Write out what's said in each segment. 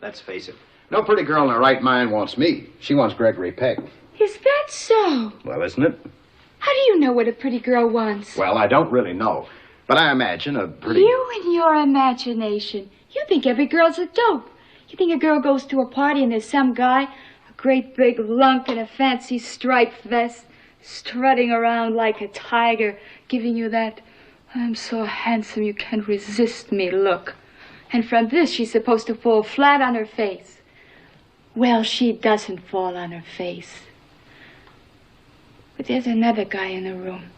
Let's face it. No pretty girl in her right mind wants me. She wants Gregory Peck. Is that so? Well, isn't it? How do you know what a pretty girl wants? Well, I don't really know. But I imagine a pretty... You and your imagination. You think every girl's a dope. You think a girl goes to a party and there's some guy, a great big lunk in a fancy striped vest, strutting around like a tiger, giving you that, I'm so handsome you can't resist me look. And from this she's supposed to fall flat on her face. Well, she doesn't fall on her face. But there's another guy in the room,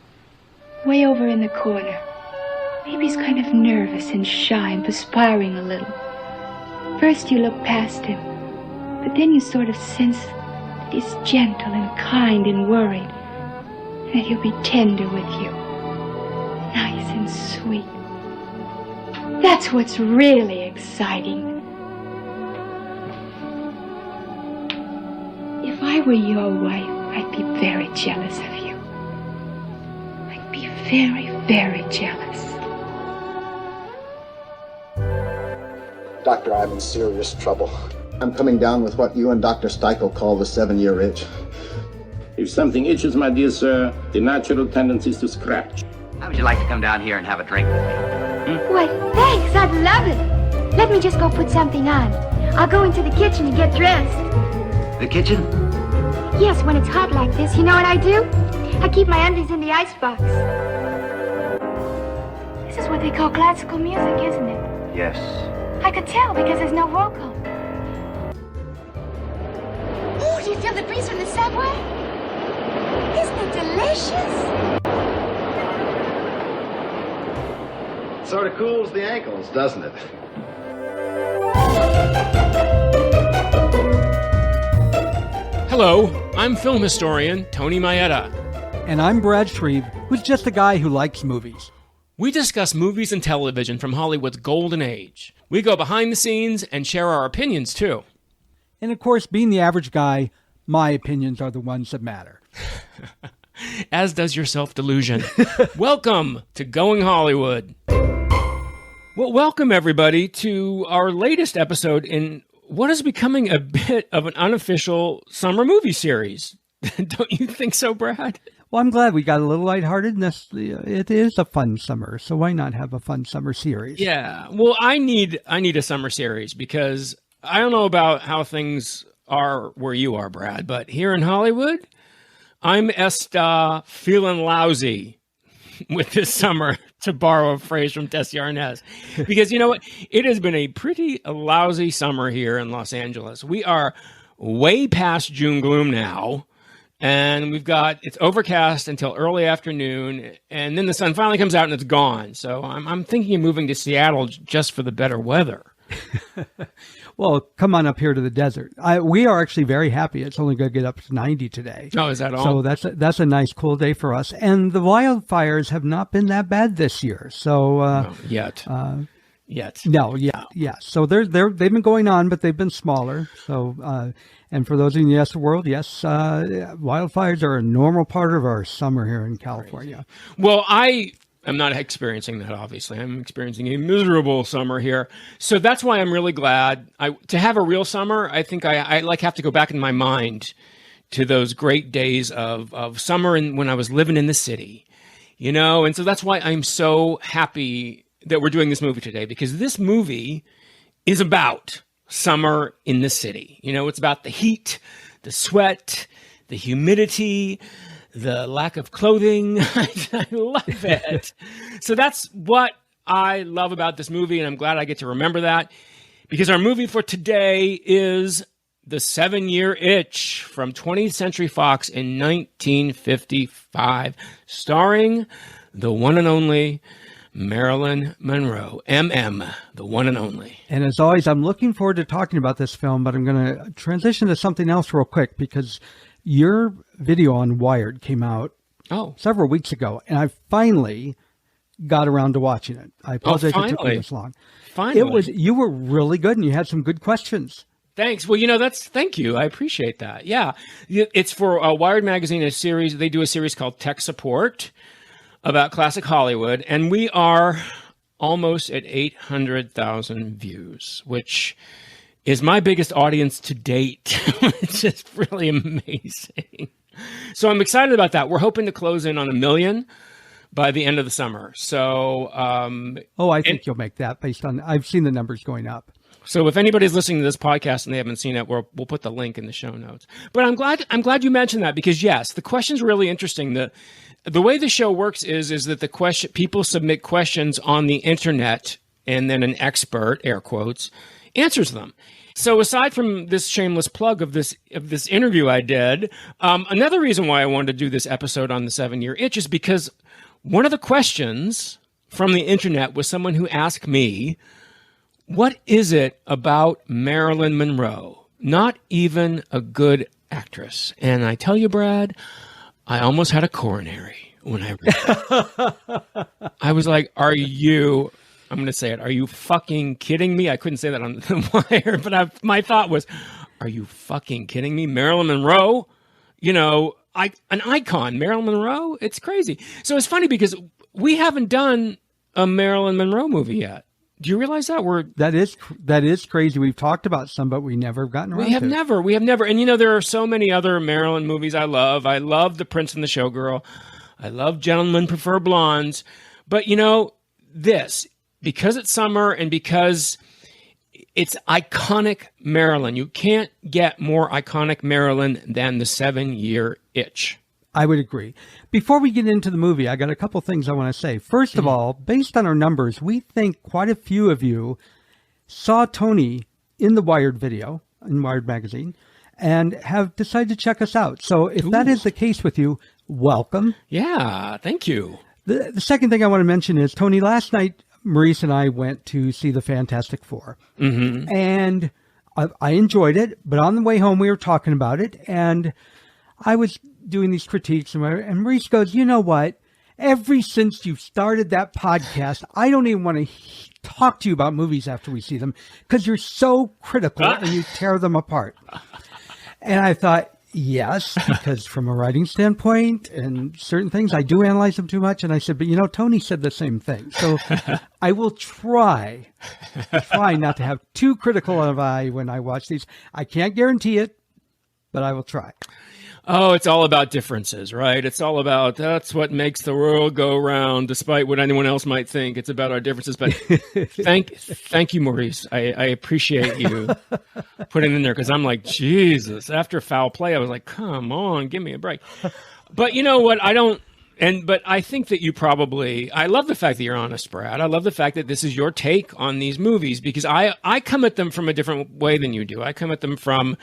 way over in the corner. Maybe he's kind of nervous and shy and perspiring a little. First you look past him, but then you sort of sense that he's gentle and kind and worried, and that he'll be tender with you, nice and sweet. That's what's really exciting. If I were your wife, I'd be very jealous of you. I'd be very, very jealous. Doctor, I'm in serious trouble. I'm coming down with what you and Dr. Steichel call the 7-year itch. If something itches, my dear sir, the natural tendency is to scratch. How would you like to come down here and have a drink with me? Why, thanks, I'd love it. Let me just go put something on. I'll go into the kitchen and get dressed. The kitchen? Yes, when it's hot like this, you know what I do? I keep my undies in the icebox. This is what they call classical music, isn't it? Yes. I could tell because there's no roll call. Oh, do you feel the breeze from the subway? Isn't it delicious? Sort of cools the ankles, doesn't it? Hello, I'm film historian Tony Maeda. And I'm Brad Shreve, who's just a guy who likes movies. We discuss movies and television from Hollywood's golden age. We go behind the scenes and share our opinions, too. And of course, being the average guy, my opinions are the ones that matter. As does your self-delusion. Welcome to Going Hollywood. Well, welcome, everybody, to our latest episode in what is becoming a bit of an unofficial summer movie series. Don't you think so, Brad? Well, I'm glad we got a little lightheartedness. It is a fun summer, so why not have a fun summer series? Yeah. Well, I need a summer series because I don't know about how things are where you are, Brad, but here in Hollywood, I'm feeling lousy with this summer, to borrow a phrase from Tess Yarnez. Because you know what? It has been a pretty lousy summer here in Los Angeles. We are way past June gloom now. And it's overcast until early afternoon, and then the sun finally comes out and it's gone. So I'm thinking of moving to Seattle just for the better weather. Well, come on up here to the desert. We are actually very happy. It's only going to get up to 90 today. Oh, is that all? So that's a nice cool day for us. And the wildfires have not been that bad this year. So no, yet. No, yeah. So they've been going on, but they've been smaller. So and for those in the yes world, yes, wildfires are a normal part of our summer here in California. Crazy. Well, I am not experiencing that, obviously. I'm experiencing a miserable summer here. So that's why I'm really glad to have a real summer. I think I have to go back in my mind to those great days of summer and when I was living in the city, you know? And so that's why I'm so happy that we're doing this movie today, because this movie is about summer in the city. You know, it's about the heat, the sweat, the humidity, the lack of clothing. I love it. So that's what I love about this movie, and I'm glad I get to remember that, because our movie for today is The 7-Year Itch from 20th Century Fox in 1955, starring the one and only Marilyn Monroe, M.M., the one and only. And as always, I'm looking forward to talking about this film, but I'm going to transition to something else real quick, because your video on Wired came out several weeks ago, and I finally got around to watching it. I apologize it took me this long. Finally. You were really good, and you had some good questions. Thanks. Well, thank you. I appreciate that. Yeah. It's for Wired Magazine, a series. They do a series called Tech Support about classic Hollywood, and we are almost at 800,000 views, which is my biggest audience to date, which is really amazing. So I'm excited about that. We're hoping to close in on 1 million by the end of the summer. So, I think you'll make that based on, I've seen the numbers going up. So if anybody's listening to this podcast and they haven't seen it, we'll put the link in the show notes. But I'm glad you mentioned that, because yes, the question's really interesting. The way the show works is that people submit questions on the internet, and then an expert, air quotes, answers them. So aside from this shameless plug of this interview I did, another reason why I wanted to do this episode on the 7-year itch is because one of the questions from the internet was someone who asked me, what is it about Marilyn Monroe? Not even a good actress. And I tell you, Brad, I almost had a coronary when I read that. I was like, I'm going to say it, are you fucking kidding me? I couldn't say that on the wire, but my thought was, are you fucking kidding me? Marilyn Monroe, an icon, Marilyn Monroe, it's crazy. So it's funny because we haven't done a Marilyn Monroe movie yet. Do you realize that? That is crazy. We've talked about some, but we never gotten around to it. We have never. And there are so many other Marilyn movies I love. I love The Prince and the Showgirl. I love Gentlemen Prefer Blondes. But this, because it's summer and because it's iconic Marilyn, you can't get more iconic Marilyn than the 7-year itch. I would agree. Before we get into the movie, I got a couple things I want to say. First of all, based on our numbers, we think quite a few of you saw Tony in the Wired video, in Wired magazine, and have decided to check us out. So if that is the case with you, welcome. Yeah, thank you. The second thing I want to mention is, Tony, last night, Maurice and I went to see the Fantastic Four. Mm-hmm. And I enjoyed it, but on the way home, we were talking about it, and I was doing these critiques, and Maurice goes, you know what? Ever since you started that podcast, I don't even want to talk to you about movies after we see them because you're so critical and you tear them apart. And I thought, yes, because from a writing standpoint and certain things, I do analyze them too much. And I said, but Tony said the same thing. So I will try not to have too critical of an eye when I watch these. I can't guarantee it, but I will try. Oh, it's all about differences, right? It's all about, that's what makes the world go round, despite what anyone else might think. It's about our differences. But thank you, Maurice. I appreciate you putting it in there, because I'm like, Jesus, after foul play, I was like, come on, give me a break. But you know what? But I think that I love the fact that you're honest, Brad. I love the fact that this is your take on these movies, because I come at them from a different way than you do. I come at them from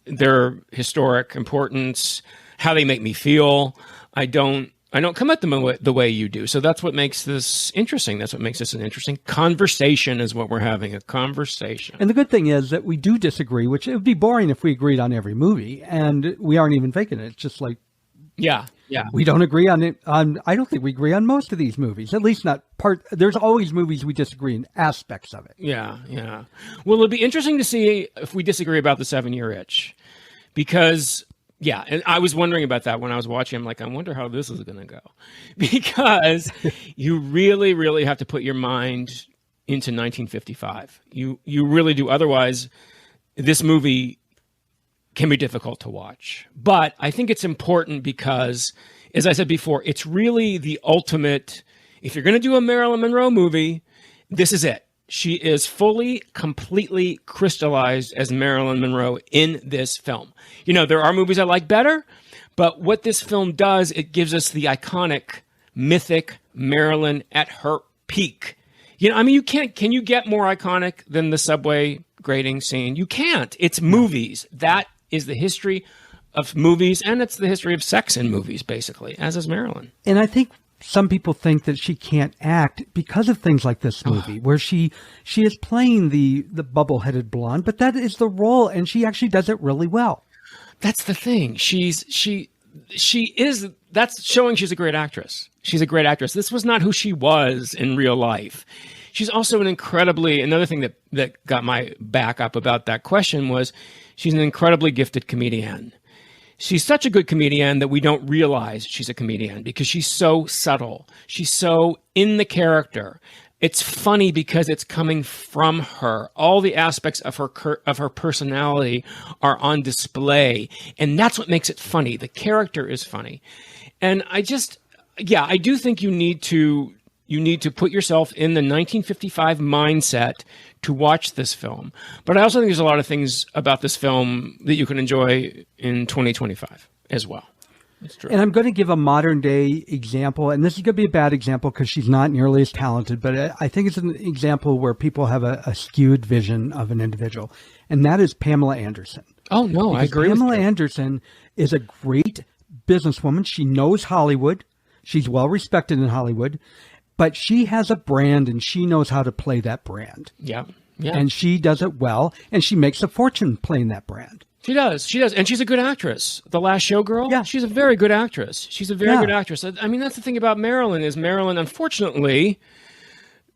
their historic importance, how they make me feel. I don't come at them the way you do. So that's what makes this interesting. That's what makes this an interesting conversation, is what we're having, a conversation. And the good thing is that we do disagree, which it would be boring if we agreed on every movie, and we aren't even faking it. It's just like, yeah. We don't agree on it. I don't think we agree on most of these movies, at least not there's always movies we disagree in aspects of it. Yeah. Well, it'll be interesting to see if we disagree about the 7-year itch, because, and I was wondering about that when I was watching. I'm like, I wonder how this is going to go, because you really, really have to put your mind into 1955. You really do. Otherwise, this movie can be difficult to watch. But I think it's important because, as I said before, it's really the ultimate. If you're going to do a Marilyn Monroe movie, this is it. She is fully, completely crystallized as Marilyn Monroe in this film. There are movies I like better, but what this film does, it gives us the iconic, mythic Marilyn at her peak. Can you get more iconic than the subway grating scene? You can't. It's movies. That is the history of movies, and it's the history of sex in movies, basically, as is Marilyn. And I think some people think that she can't act because of things like this movie, where she is playing the bubble-headed blonde, but that is the role, and she actually does it really well. That's the thing. That's showing she's a great actress. She's a great actress. This was not who she was in real life. She's also another thing that got my back up about that question was, she's an incredibly gifted comedian. She's such a good comedian that we don't realize she's a comedian, because she's so subtle. She's so in the character. It's funny because it's coming from her. All the aspects of her personality are on display, and that's what makes it funny. The character is funny, and I do think you need to put yourself in the 1955 mindset to watch this film. But I also think there's a lot of things about this film that you can enjoy in 2025 as well. That's true. And I'm going to give a modern day example, and this is going to be a bad example because she's not nearly as talented, but I think it's an example where people have a skewed vision of an individual, and that is Pamela Anderson. Oh, no, because I agree. Pamela Anderson is a great businesswoman. She knows Hollywood. She's well respected in Hollywood. But she has a brand, and she knows how to play that brand. Yeah, yeah. And she does it well, and she makes a fortune playing that brand. She does. And she's a good actress. The Last Showgirl, yeah. She's a very good actress. She's a very good actress. I mean, that's the thing about Marilyn is Marilyn, unfortunately,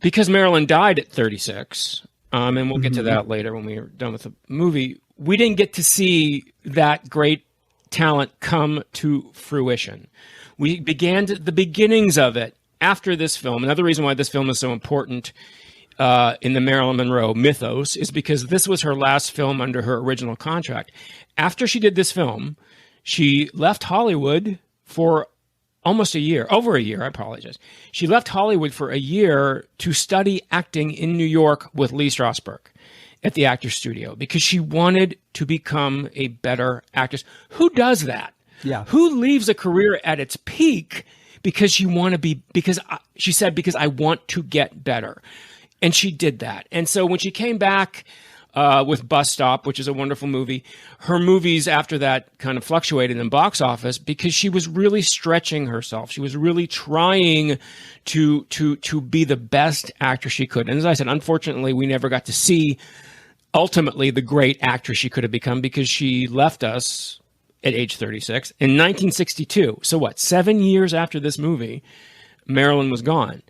because Marilyn died at 36, and we'll get to that later when we're done with the movie, we didn't get to see that great talent come to fruition. We began the beginnings of it after this film. Another reason why this film is so important in the Marilyn Monroe mythos is because this was her last film under her original contract. After she did this film, she left Hollywood for almost a year, over a year, I apologize. She left Hollywood for a year to study acting in New York with Lee Strasberg at the Actors Studio because she wanted to become a better actress. Who does that? Yeah. Who leaves a career at its peak because she said, because I want to get better. And she did that. And so when she came back with Bus Stop, which is a wonderful movie, her movies after that kind of fluctuated in box office because she was really stretching herself. She was really trying to be the best actress she could. And as I said, unfortunately, we never got to see ultimately the great actress she could have become because she left us at age 36 in 1962. So what? 7 years after this movie, Marilyn was gone.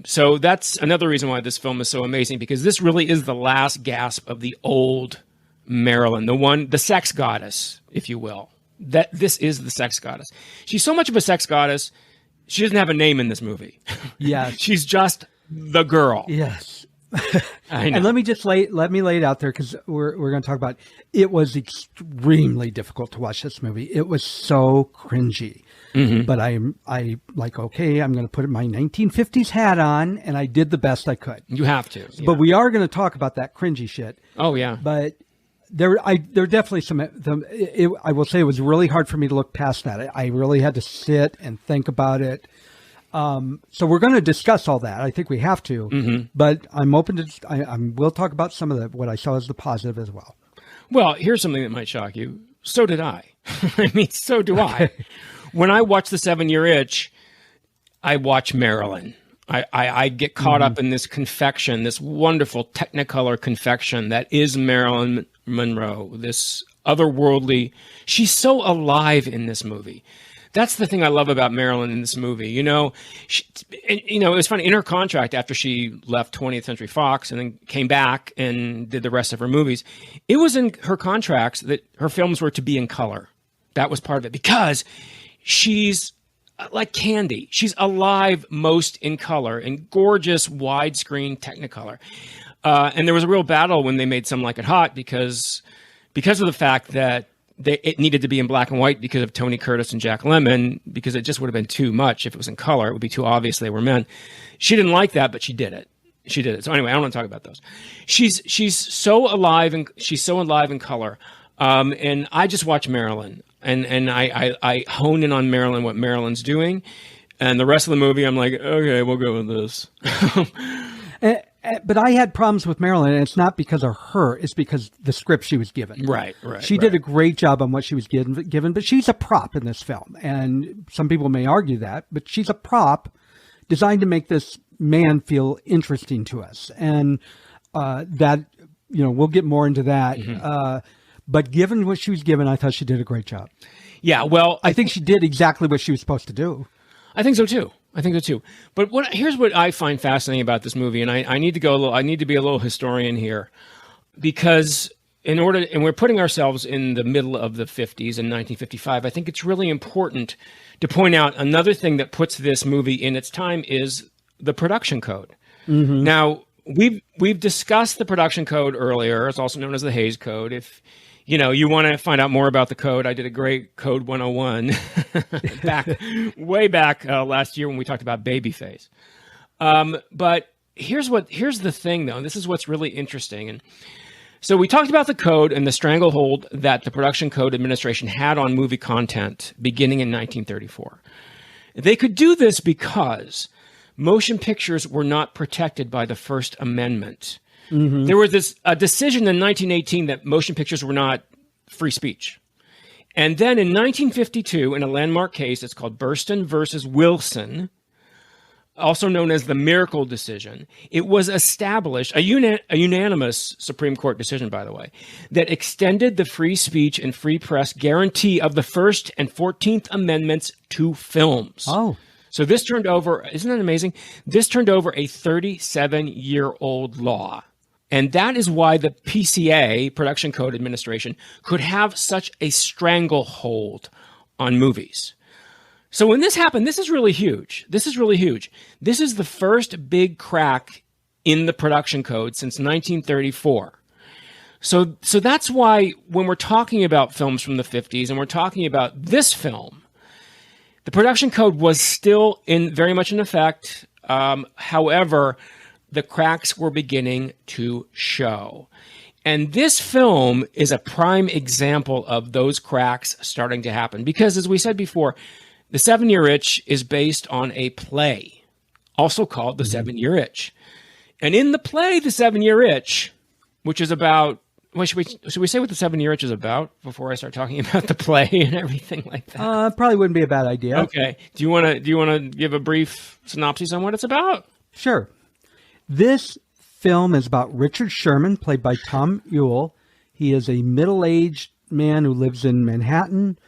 So that's another reason why this film is so amazing, because this really is the last gasp of the old Marilyn, the sex goddess, if you will. This is the sex goddess. She's so much of a sex goddess, she doesn't have a name in this movie. Yeah. She's just the girl. Yes. I know. And let me lay it out there because we're going to talk about it. It was extremely difficult to watch this movie. It was so cringy. Mm-hmm. But I like, okay, I'm going to put my 1950s hat on, and I did the best I could. You have to. Yeah. But we are going to talk about that cringy shit. Oh, yeah. But there are definitely I will say it was really hard for me to look past that. I really had to sit and think about it. So we're going to discuss all that. I think we have to, but I'm open to, we'll talk about some of what I saw as the positive as well. Well, here's something that might shock you. So did I. I mean, so do I. When I watch The 7-Year Itch, I watch Marilyn. I get caught up in this confection, this wonderful technicolor confection that is Marilyn Monroe, this otherworldly. She's so alive in this movie. That's the thing I love about Marilyn in this movie. You know, it was funny. In her contract, after she left 20th Century Fox and then came back and did the rest of her movies, it was in her contracts that her films were to be in color. That was part of it because she's like candy. She's alive most in color, in gorgeous widescreen Technicolor. And there was a real battle when they made Some Like It Hot because of the fact that it needed to be in black and white because of Tony Curtis and Jack Lemmon, because it just would have been too much. If it was in color, it would be too obvious they were men. She didn't like that, but she did it. So anyway, I don't want to talk about those. She's so alive and she's so alive in color. And I just watch Marilyn and I hone in on Marilyn, what Marilyn's doing. And the rest of the movie, I'm like, okay, we'll go with this. But I had problems with Marilyn, and it's not because of her. It's because the script she was given. Right. She did a great job on what she was given, but she's a prop in this film. And some people may argue that, but she's a prop designed to make this man feel interesting to us. And that, we'll get more into that. But given what she was given, I thought she did a great job. Yeah, well, I think she did exactly what she was supposed to do. I think so too. But here's what I find fascinating about this movie, and I need to be a little historian here, because and we're putting ourselves in the middle of the 50s in 1955. I think it's really important to point out another thing that puts this movie in its time is the production code. Now, we've discussed the production code earlier. It's also known as the Hays Code. If you want to find out more about the code, I did a great Code 101 way back last year when we talked about babyface. But here's the thing, though, and this is what's really interesting. And so we talked about the code and the stranglehold that the Production Code Administration had on movie content beginning in 1934. They could do this because motion pictures were not protected by the First Amendment. There was a decision in 1918 that motion pictures were not free speech. And then in 1952, in a landmark case, it's called Burston versus Wilson, also known as the Miracle Decision, it was established, a unanimous Supreme Court decision, by the way, that extended the free speech and free press guarantee of the First and 14th Amendments to films. Oh. So this turned over, isn't that amazing? This turned over a 37-year-old law. And that is why the PCA, Production Code Administration, could have such a stranglehold on movies. So when this happened, this is really huge. This is really huge. This is the first big crack in the production code since 1934. So that's why when we're talking about films from the 50s and we're talking about this film, the production code was still very much in effect. However, the cracks were beginning to show. And this film is a prime example of those cracks starting to happen. Because as we said before, The 7-Year Itch is based on a play, also called The 7-Year Itch. And in the play, The 7-Year Itch, which is about, well, should we say what The 7-Year Itch is about before I start talking about the play and everything like that? Probably wouldn't be a bad idea. Okay. Do you want to give a brief synopsis on what it's about? Sure. This film is about Richard Sherman, played by Tom Ewell. He is a middle-aged man who lives in Manhattan.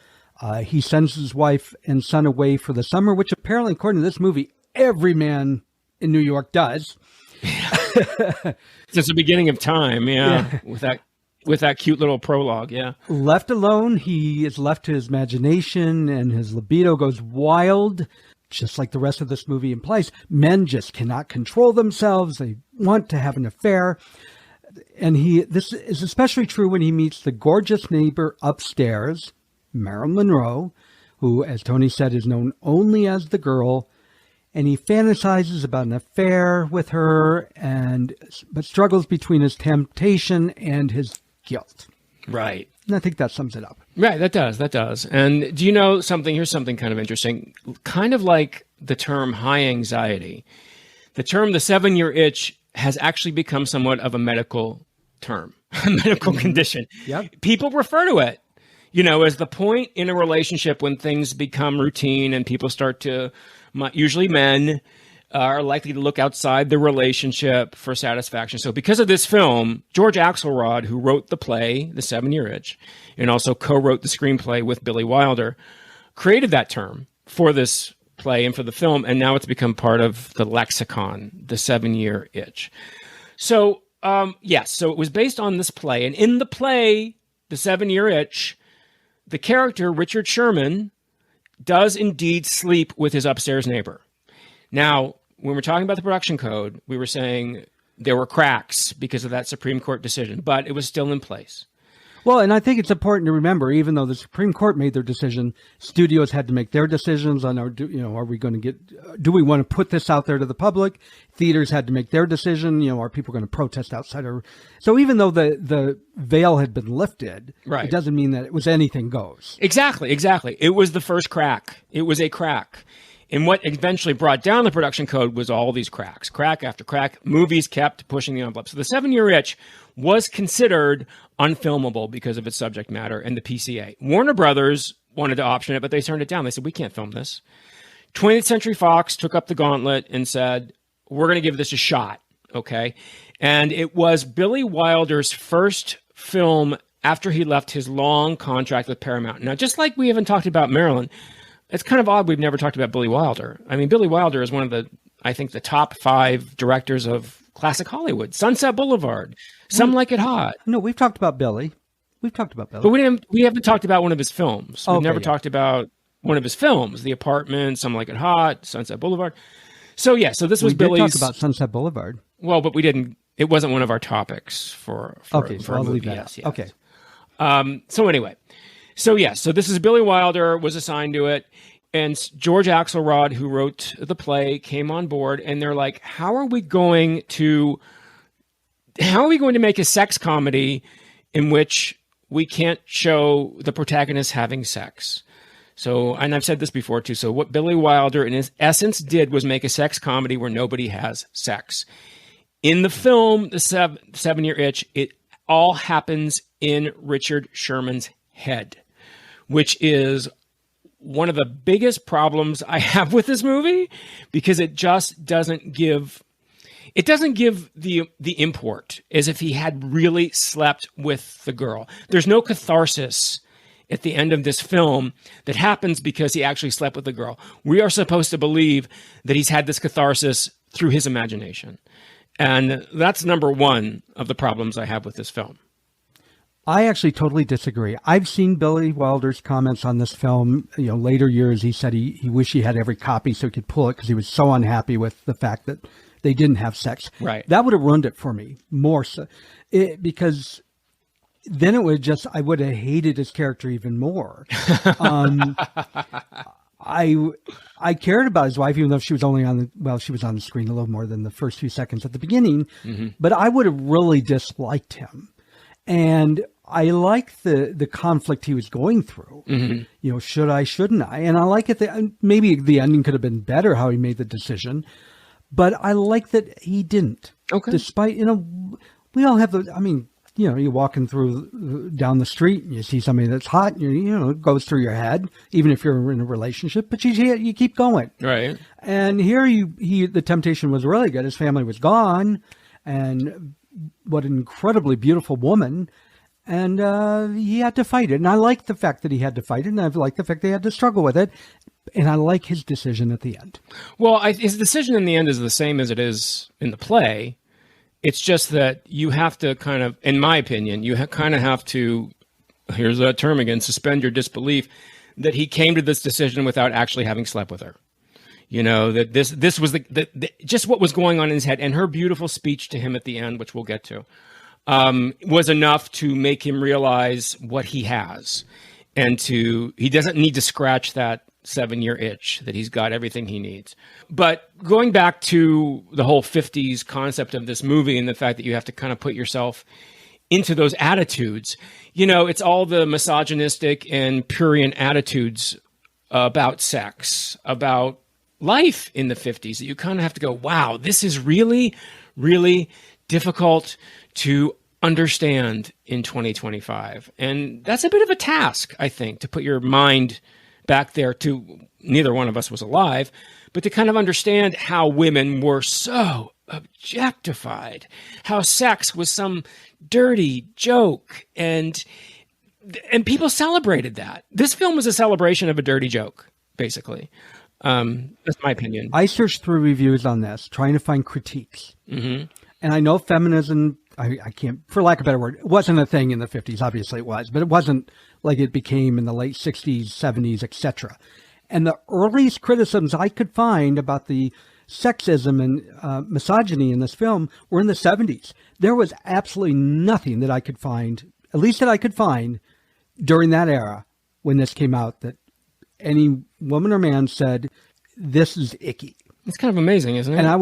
He sends his wife and son away for the summer, which apparently, according to this movie, every man in New York does. Since the beginning of time, yeah. With that cute little prologue, yeah. Left alone, he is left to his imagination, and his libido goes wild, just like the rest of this movie implies. Men just cannot control themselves. They want to have an affair. And this is especially true when he meets the gorgeous neighbor upstairs, Marilyn Monroe, who, as Tony said, is known only as the girl, and he fantasizes about an affair with her, but struggles between his temptation and his guilt. Right. And I think that sums it up. Right, that does. And do you know something? Here's something kind of interesting. Kind of like the term high anxiety, the term The 7-Year Itch has actually become somewhat of a medical term, a medical condition. Yep. People refer to it, as the point in a relationship when things become routine and people start to, usually men, are likely to look outside the relationship for satisfaction. So because of this film, George Axelrod, who wrote the play, The 7-Year Itch, and also co-wrote the screenplay with Billy Wilder, created that term for this play and for the film, and now it's become part of the lexicon, The 7-Year Itch. So, yes, so it was based on this play, and in the play, The 7-Year Itch, the character, Richard Sherman, does indeed sleep with his upstairs neighbor. Now, when we're talking about the production code, we were saying there were cracks because of that Supreme Court decision, but it was still in place. Well, and I think it's important to remember, even though the Supreme Court made their decision, studios had to make their decisions on, are we going to do we want to put this out there to the public? Theaters had to make their decision, are people going to protest outside? So even though the veil had been lifted, right, it doesn't mean that it was anything goes. Exactly. It was the first crack. It was a crack. And what eventually brought down the production code was all these cracks, crack after crack. Movies kept pushing the envelope. So The 7-Year Itch was considered unfilmable because of its subject matter and the PCA. Warner Brothers wanted to option it, but they turned it down. They said, we can't film this. 20th Century Fox took up the gauntlet and said, we're going to give this a shot, okay? And it was Billy Wilder's first film after he left his long contract with Paramount. Now, just like we haven't talked about Marilyn, it's kind of odd we've never talked about Billy Wilder. I mean, Billy Wilder is one of the top 5 directors of classic Hollywood. Sunset Boulevard, Some Like It Hot. No, we've talked about Billy. But we haven't talked about one of his films. We've never talked about one of his films, The Apartment, Some Like It Hot, Sunset Boulevard. So this was we Billy's. We did talk about Sunset Boulevard. Well, but we didn't. It wasn't one of our topics for okay. For so a I'll movie. leave that. Yes, yes. Okay. So anyway, so this is Billy Wilder was assigned to it, and George Axelrod, who wrote the play, came on board, and they're like, how are we going to make a sex comedy in which we can't show the protagonist having sex? So, and I've said this before too. So what Billy Wilder in his essence did was make a sex comedy where nobody has sex. In the film, The 7-Year Itch, it all happens in Richard Sherman's head, which is one of the biggest problems I have with this movie, because it just doesn't give the import as if he had really slept with the girl. There's no catharsis at the end of this film that happens because he actually slept with the girl. We are supposed to believe that he's had this catharsis through his imagination. And that's number one of the problems I have with this film. I actually totally disagree. I've seen Billy Wilder's comments on this film. Later years, he said he wished he had every copy so he could pull it because he was so unhappy with the fact that they didn't have sex. Right. That would have ruined it for me more so, because then it would I would have hated his character even more. I cared about his wife, even though she was only she was on the screen a little more than the first few seconds at the beginning, but I would have really disliked him. And I like the conflict he was going through. Should I, shouldn't I? And I like it that maybe the ending could have been better, how he made the decision, but I like that he didn't. Okay. Despite, we all have you're walking down the street and you see somebody that's hot, and it goes through your head, even if you're in a relationship, but you keep going. Right. And here the temptation was really good. His family was gone, and what an incredibly beautiful woman. And he had to fight it. And I like the fact that he had to fight it. And I like the fact that he had to struggle with it. And I like his decision at the end. Well, his decision in the end is the same as it is in the play. It's just that you have to kind of, in my opinion, kind of have to, here's that term again, suspend your disbelief that he came to this decision without actually having slept with her. That this was just what was going on in his head. And her beautiful speech to him at the end, which we'll get to, was enough to make him realize what he has. And he doesn't need to scratch that 7-year itch, that he's got everything he needs. But going back to the whole 50s concept of this movie and the fact that you have to kind of put yourself into those attitudes, it's all the misogynistic and prurient attitudes about sex, about life in the 50s, that you kind of have to go, wow, this is really, really difficult to understand in 2025. And that's a bit of a task, I think, to put your mind back there to, neither one of us was alive, but to kind of understand how women were so objectified, how sex was some dirty joke, and people celebrated that. This film was a celebration of a dirty joke, basically. That's my opinion. I searched through reviews on this, trying to find critiques. Mm-hmm. And I know feminism, I can't, for lack of a better word, it wasn't a thing in the 50s. Obviously it was, but it wasn't like it became in the late 60s, 70s, etc. And the earliest criticisms I could find about the sexism and misogyny in this film were in the 70s. There was absolutely nothing that I could find, at least that I could find, during that era when this came out, that any woman or man said, this is icky. It's kind of amazing, isn't it? And I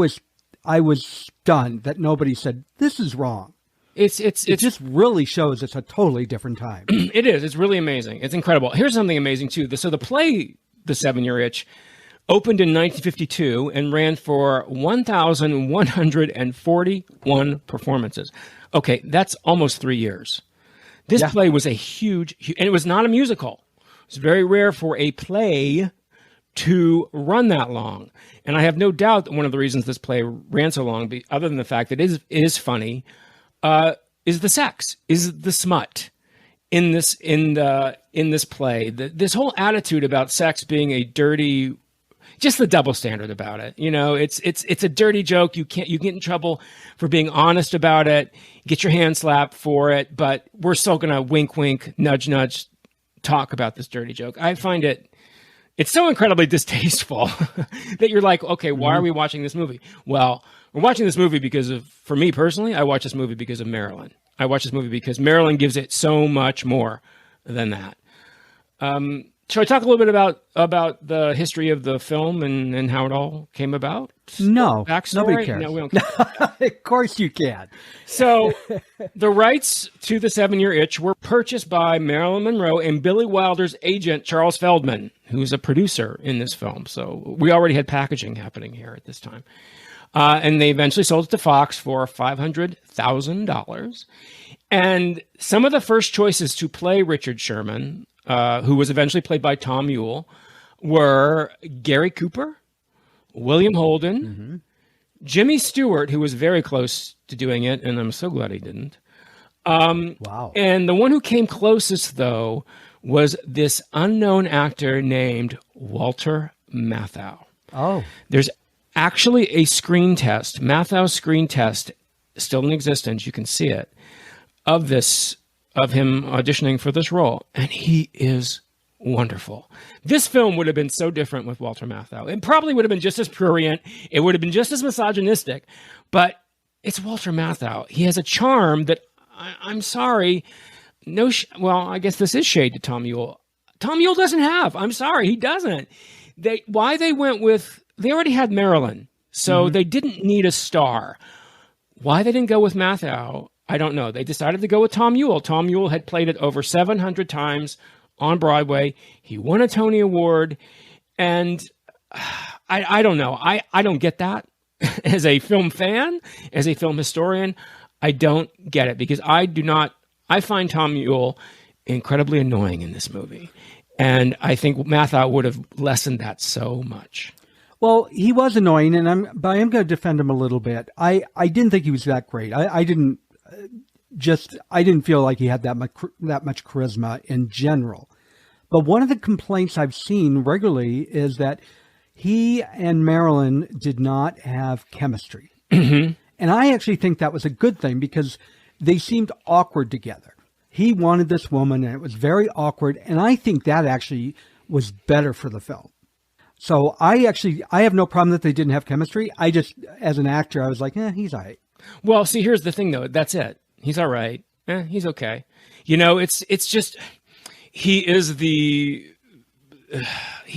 was stunned that nobody said, this is wrong. It just really shows it's a totally different time. It is. It's really amazing. It's incredible. Here's something amazing, too. So the play, The 7-Year Itch, opened in 1952 and ran for 1,141 performances. Okay, that's almost 3 years. This play was a huge, and it was not a musical. It's very rare for a play to run that long. And I have no doubt that one of the reasons this play ran so long, other than the fact that it is funny, is the sex, is the smut in this play. This whole attitude about sex being a dirty, just the double standard about it. It's a dirty joke. You get in trouble for being honest about it, get your hand slapped for it, but we're still gonna wink, wink, nudge, nudge, talk about this dirty joke. I find it It's so incredibly distasteful that you're like, okay, why are we watching this movie? Well, we're watching this movie because of, for me personally, I watch this movie because of Marilyn. I watch this movie because Marilyn gives it so much more than that. Shall I talk a little bit about the history of the film and how it all came about? No, backstory? nobody cares. No, we don't care. Of course you can. So the rights to the 7-Year Itch were purchased by Marilyn Monroe and Billy Wilder's agent, Charles Feldman, who's a producer in this film. So we already had packaging happening here at this time. And they eventually sold it to Fox for $500,000. And some of the first choices to play Richard Sherman, who was eventually played by Tom Ewell, were Gary Cooper, William Holden, Jimmy Stewart, who was very close to doing it, and I'm so glad he didn't. Wow. And the one who came closest, though, was this unknown actor named Walter Matthau. Oh. There's actually a screen test, Matthau's screen test, still in existence, you can see it, of him auditioning for this role, and he is wonderful. This film would have been so different with Walter Matthau. It probably would have been just as prurient. It would have been just as misogynistic, but it's Walter Matthau. He has a charm that I'm sorry. Well, I guess this is shade to Tom Ewell. Tom Ewell doesn't have. I'm sorry, he doesn't. They already had Marilyn, so they didn't need a star. Why they didn't go with Matthau, I don't know. They decided to go with Tom Ewell. Tom Ewell had played it over 700 times on Broadway. He won a Tony Award. And I don't know. I don't get that. As a film fan, as a film historian, I don't get it because I find Tom Ewell incredibly annoying in this movie. And I think Matthau would have lessened that so much. Well, he was annoying, but I am going to defend him a little bit. I didn't think he was that great. I didn't feel like he had that much charisma in general. But one of the complaints I've seen regularly is that he and Marilyn did not have chemistry. Mm-hmm. And I actually think that was a good thing because they seemed awkward together. He wanted this woman and it was very awkward. And I think that actually was better for the film. So I have no problem that they didn't have chemistry. I just, as an actor, I was like, he's all right. Well, see, here's the thing, though. That's it. He's all right. He's okay. You know, it's just, he's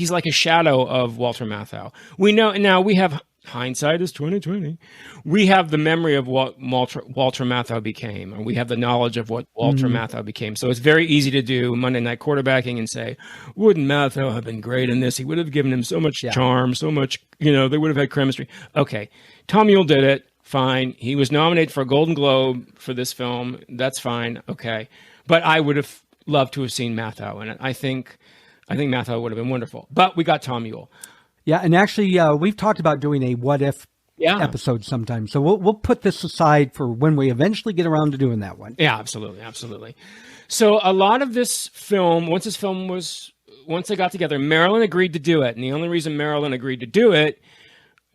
like a shadow of Walter Matthau. We know, now we have, hindsight is 20/20. We have the memory of what Walter Matthau became, and we have the knowledge of what Walter Matthau became. So it's very easy to do Monday night quarterbacking and say, wouldn't Matthau have been great in this? He would have given him so much charm, so much, they would have had chemistry. Okay. Tom Ewell did it. Fine. He was nominated for a Golden Globe for this film. That's fine. Okay. But I would have loved to have seen Matthau in it. I think Matthau would have been wonderful. But we got Tom Ewell. Yeah, and actually, we've talked about doing a what if episode sometime. So we'll put this aside for when we eventually get around to doing that one. Yeah, absolutely, absolutely. So a lot of this film, once they got together, Marilyn agreed to do it, and the only reason Marilyn agreed to do it,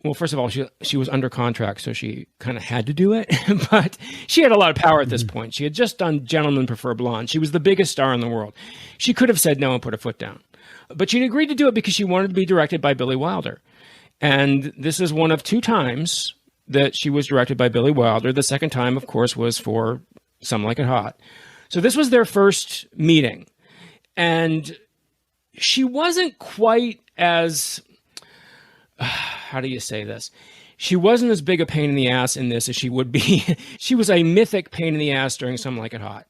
well, first of all, she was under contract, so she kind of had to do it, but she had a lot of power at this point. She had just done Gentlemen Prefer Blonde. She was the biggest star in the world. She could have said no and put her foot down. But she'd agreed to do it because she wanted to be directed by Billy Wilder. And this is one of 2 times that she was directed by Billy Wilder. The second time, of course, was for Some Like It Hot. So this was their first meeting. And she wasn't quite as, how do you say this? She wasn't as big a pain in the ass in this as she would be. She was a mythic pain in the ass during Some Like It Hot.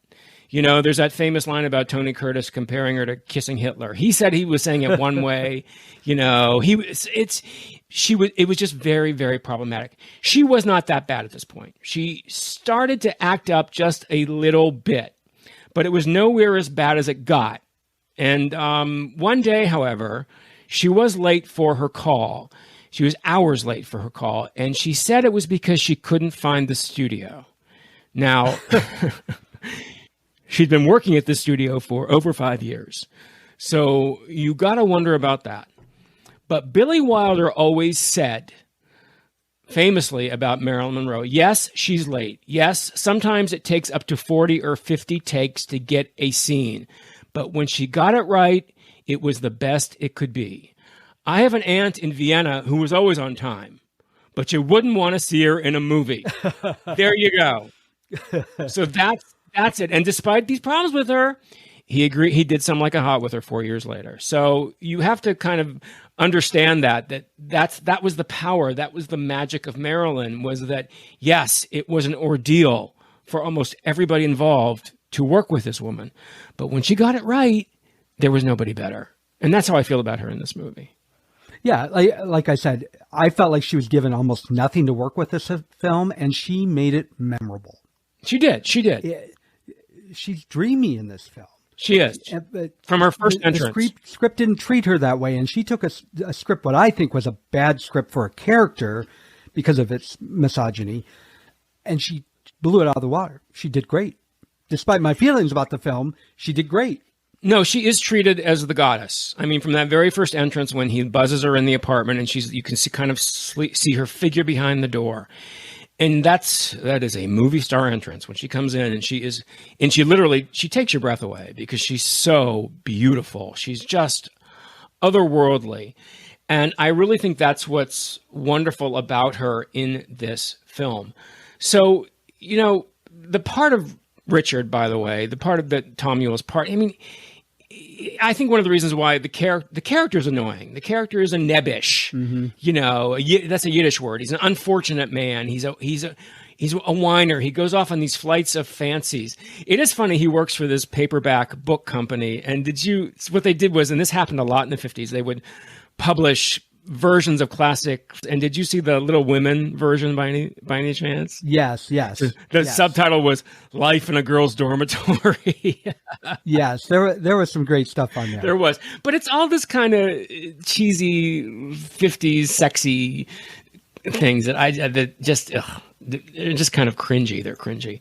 There's that famous line about Tony Curtis comparing her to kissing Hitler. He said he was saying it one way, it was just very, very problematic. She was not that bad at this point. She started to act up just a little bit, but it was nowhere as bad as it got. And one day, however, she was late for her call. She was hours late for her call, and she said it was because she couldn't find the studio. Now, she'd been working at this studio for over 5 years. So you got to wonder about that. But Billy Wilder always said, famously about Marilyn Monroe, yes, she's late. Yes, sometimes it takes up to 40 or 50 takes to get a scene. But when she got it right, it was the best it could be. I have an aunt in Vienna who was always on time, but you wouldn't want to see her in a movie. There you go. So that's it. And despite these problems with her, he agreed. He did Some Like It Hot with her 4 years later. So you have to kind of understand that was the power. That was the magic of Marilyn, was that, yes, it was an ordeal for almost everybody involved to work with this woman. But when she got it right, there was nobody better. And that's how I feel about her in this movie. Yeah, like I said, I felt like she was given almost nothing to work with this film, and she made it memorable. She did. She's dreamy in this film. She is. From her first entrance. The script didn't treat her that way, and she took a script, what I think was a bad script for a character because of its misogyny, and she blew it out of the water. She did great. Despite my feelings about the film, she did great. No, she is treated as the goddess. I mean, from that very first entrance when he buzzes her in the apartment and you can see her figure behind the door. And that is a movie star entrance when she comes in, and she takes your breath away because she's so beautiful. She's just otherworldly. And I really think that's what's wonderful about her in this film. So, the part of Richard, by the way, the part of Tom Yule's part, I mean, I think one of the reasons why the character is annoying. The character is a nebbish, that's a Yiddish word. He's an unfortunate man. He's a whiner. He goes off on these flights of fancies. It is funny. He works for this paperback book company. And what they did was, and this happened a lot in the 50s, they would publish versions of classics. And did you see the Little Women version by any chance? Yes. The subtitle was "Life in a Girl's Dormitory." Yes, there was some great stuff on there. There was, but it's all this kind of cheesy 50s sexy things they're just kind of cringy. They're cringy.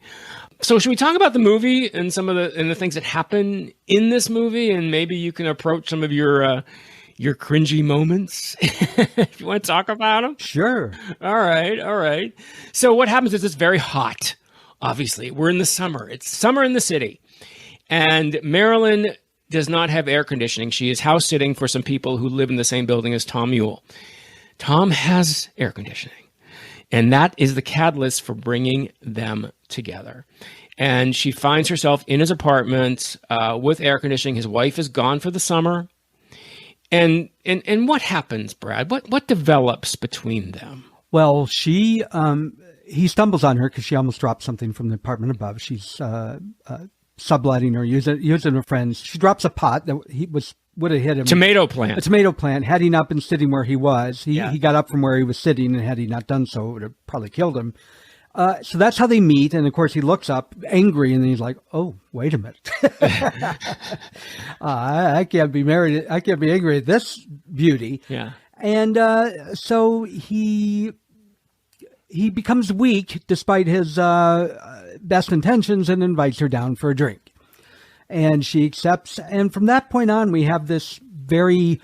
So should we talk about the movie and some of the things that happen in this movie, and maybe you can approach some of your cringy moments, if you want to talk about them? Sure. All right. So what happens is it's very hot. Obviously, we're in the summer. It's summer in the city. And Marilyn does not have air conditioning. She is house sitting for some people who live in the same building as Tom Yule. Tom has air conditioning. And that is the catalyst for bringing them together. And she finds herself in his apartment with air conditioning. His wife is gone for the summer. And what happens, Brad? What develops between them? Well, he stumbles on her because she almost dropped something from the apartment above. She's subletting or using her friends. She drops a pot that would have hit him. Tomato plant. A tomato plant. Had he not been sitting where he was, he got up from where he was sitting, and had he not done so, it would have probably killed him. So that's how they meet. And of course, he looks up angry, and then he's like, "Oh, wait a minute. I can't be married. I can't be angry at this beauty." Yeah. And so he becomes weak despite his best intentions and invites her down for a drink. And she accepts. And from that point on, we have this very,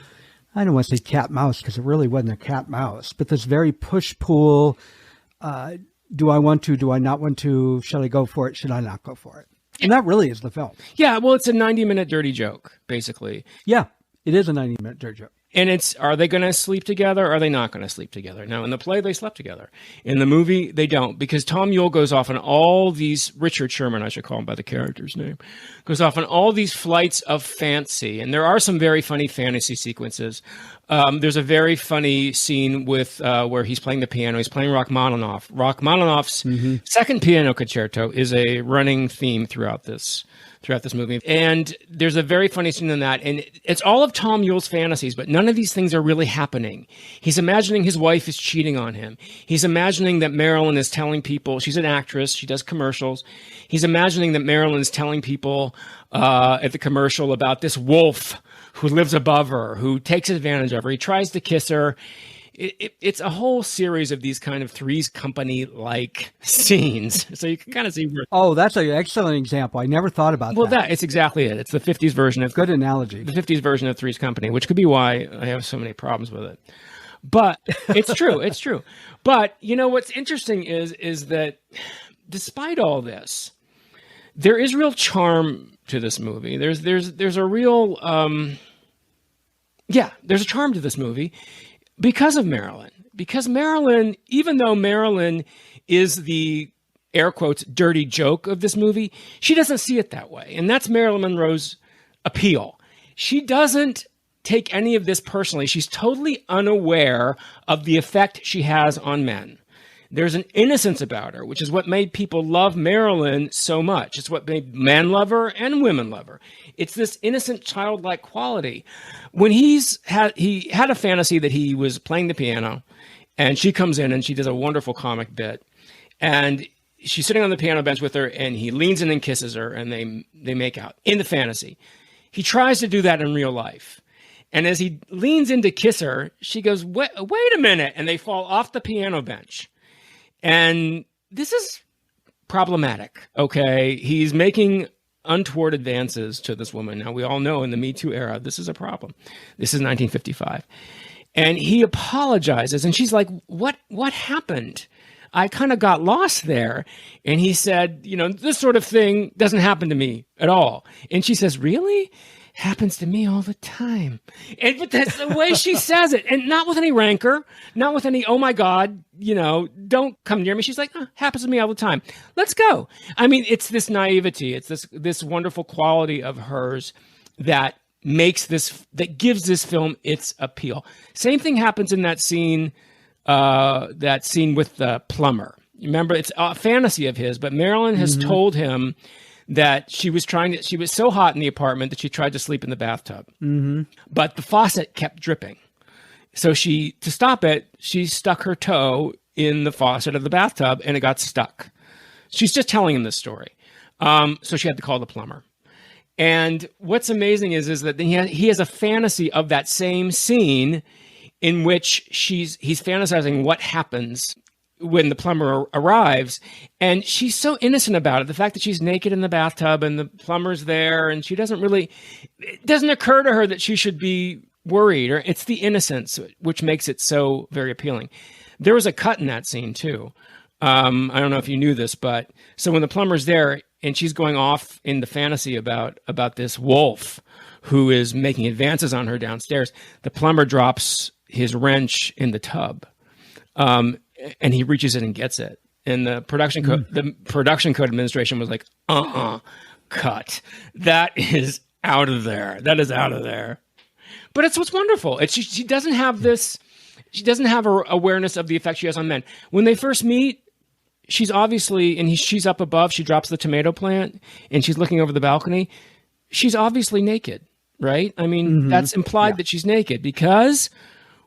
I don't want to say cat mouse because it really wasn't a cat mouse, but this very push-pull, do I want to? Do I not want to? Shall I go for it? Should I not go for it? And that really is the film. Yeah, well, it's a 90-minute dirty joke, basically. Yeah, it is a 90-minute dirty joke. And are they going to sleep together or are they not going to sleep together? Now, in the play, they slept together. In the movie, they don't, because Tom Yule goes off on all these, Richard Sherman, I should call him by the character's name, goes off on all these flights of fancy. And there are some very funny fantasy sequences. There's a very funny scene with where he's playing the piano. He's playing Rachmaninoff. Rachmaninoff's second piano concerto is a running theme throughout this movie. And there's a very funny scene in that. And it's all of Tom Yule's fantasies, but none of these things are really happening. He's imagining his wife is cheating on him. He's imagining that Marilyn is telling people, she's an actress, she does commercials. He's imagining that Marilyn is telling people at the commercial about this wolf who lives above her, who takes advantage of her. He tries to kiss her. It's a whole series of these kind of Three's Company-like scenes. So you can kind of see where... Oh, that's an excellent example. I never thought about that. Well, it's exactly it. It's the 50s version of... Good analogy. The 50s version of Three's Company, which could be why I have so many problems with it. But it's true. It's true. But, what's interesting is that despite all this, there is real charm to this movie. There's a real... Yeah, there's a charm to this movie because of Marilyn. Because Marilyn, even though Marilyn is the air quotes dirty joke of this movie, she doesn't see it that way. And that's Marilyn Monroe's appeal. She doesn't take any of this personally. She's totally unaware of the effect she has on men. There's an innocence about her, which is what made people love Marilyn so much. It's what made men love her and women love her. It's this innocent, childlike quality. When he had a fantasy that he was playing the piano, and she comes in and she does a wonderful comic bit, and she's sitting on the piano bench with her, and he leans in and kisses her, and they make out in the fantasy. He tries to do that in real life. And as he leans in to kiss her, she goes, wait a minute, and they fall off the piano bench. And this is problematic, okay? He's making untoward advances to this woman. Now, we all know in the Me Too era, this is a problem. This is 1955. And he apologizes, and she's like, what happened? I kind of got lost there. And he said, this sort of thing doesn't happen to me at all. And she says, really? Happens to me all the time. But that's the way she says it. And not with any rancor, not with any, oh my God, don't come near me. She's like, happens to me all the time. Let's go. I mean, it's this naivety. It's this wonderful quality of hers that gives this film its appeal. Same thing happens in that scene with the plumber. Remember, it's a fantasy of his, but Marilyn has told him that she was so hot in the apartment that she tried to sleep in the bathtub. Mm-hmm. But the faucet kept dripping. So to stop it, she stuck her toe in the faucet of the bathtub and it got stuck. She's just telling him this story. So she had to call the plumber. And what's amazing is that he has a fantasy of that same scene in which he's fantasizing what happens when the plumber arrives, and she's so innocent about it. The fact that she's naked in the bathtub and the plumber's there, and it doesn't occur to her that she should be worried, or it's the innocence which makes it so very appealing. There was a cut in that scene too. I don't know if you knew this, but so when the plumber's there and she's going off in the fantasy about this wolf who is making advances on her downstairs, the plumber drops his wrench in the tub. And he reaches in and gets it. And the production code administration was like, cut. That is out of there. That is out of there. But it's what's wonderful. She doesn't have this. She doesn't have her awareness of the effect she has on men. When they first meet, she's obviously, she's up above. She drops the tomato plant and she's looking over the balcony. She's obviously naked, right? I mean, that's implied that she's naked because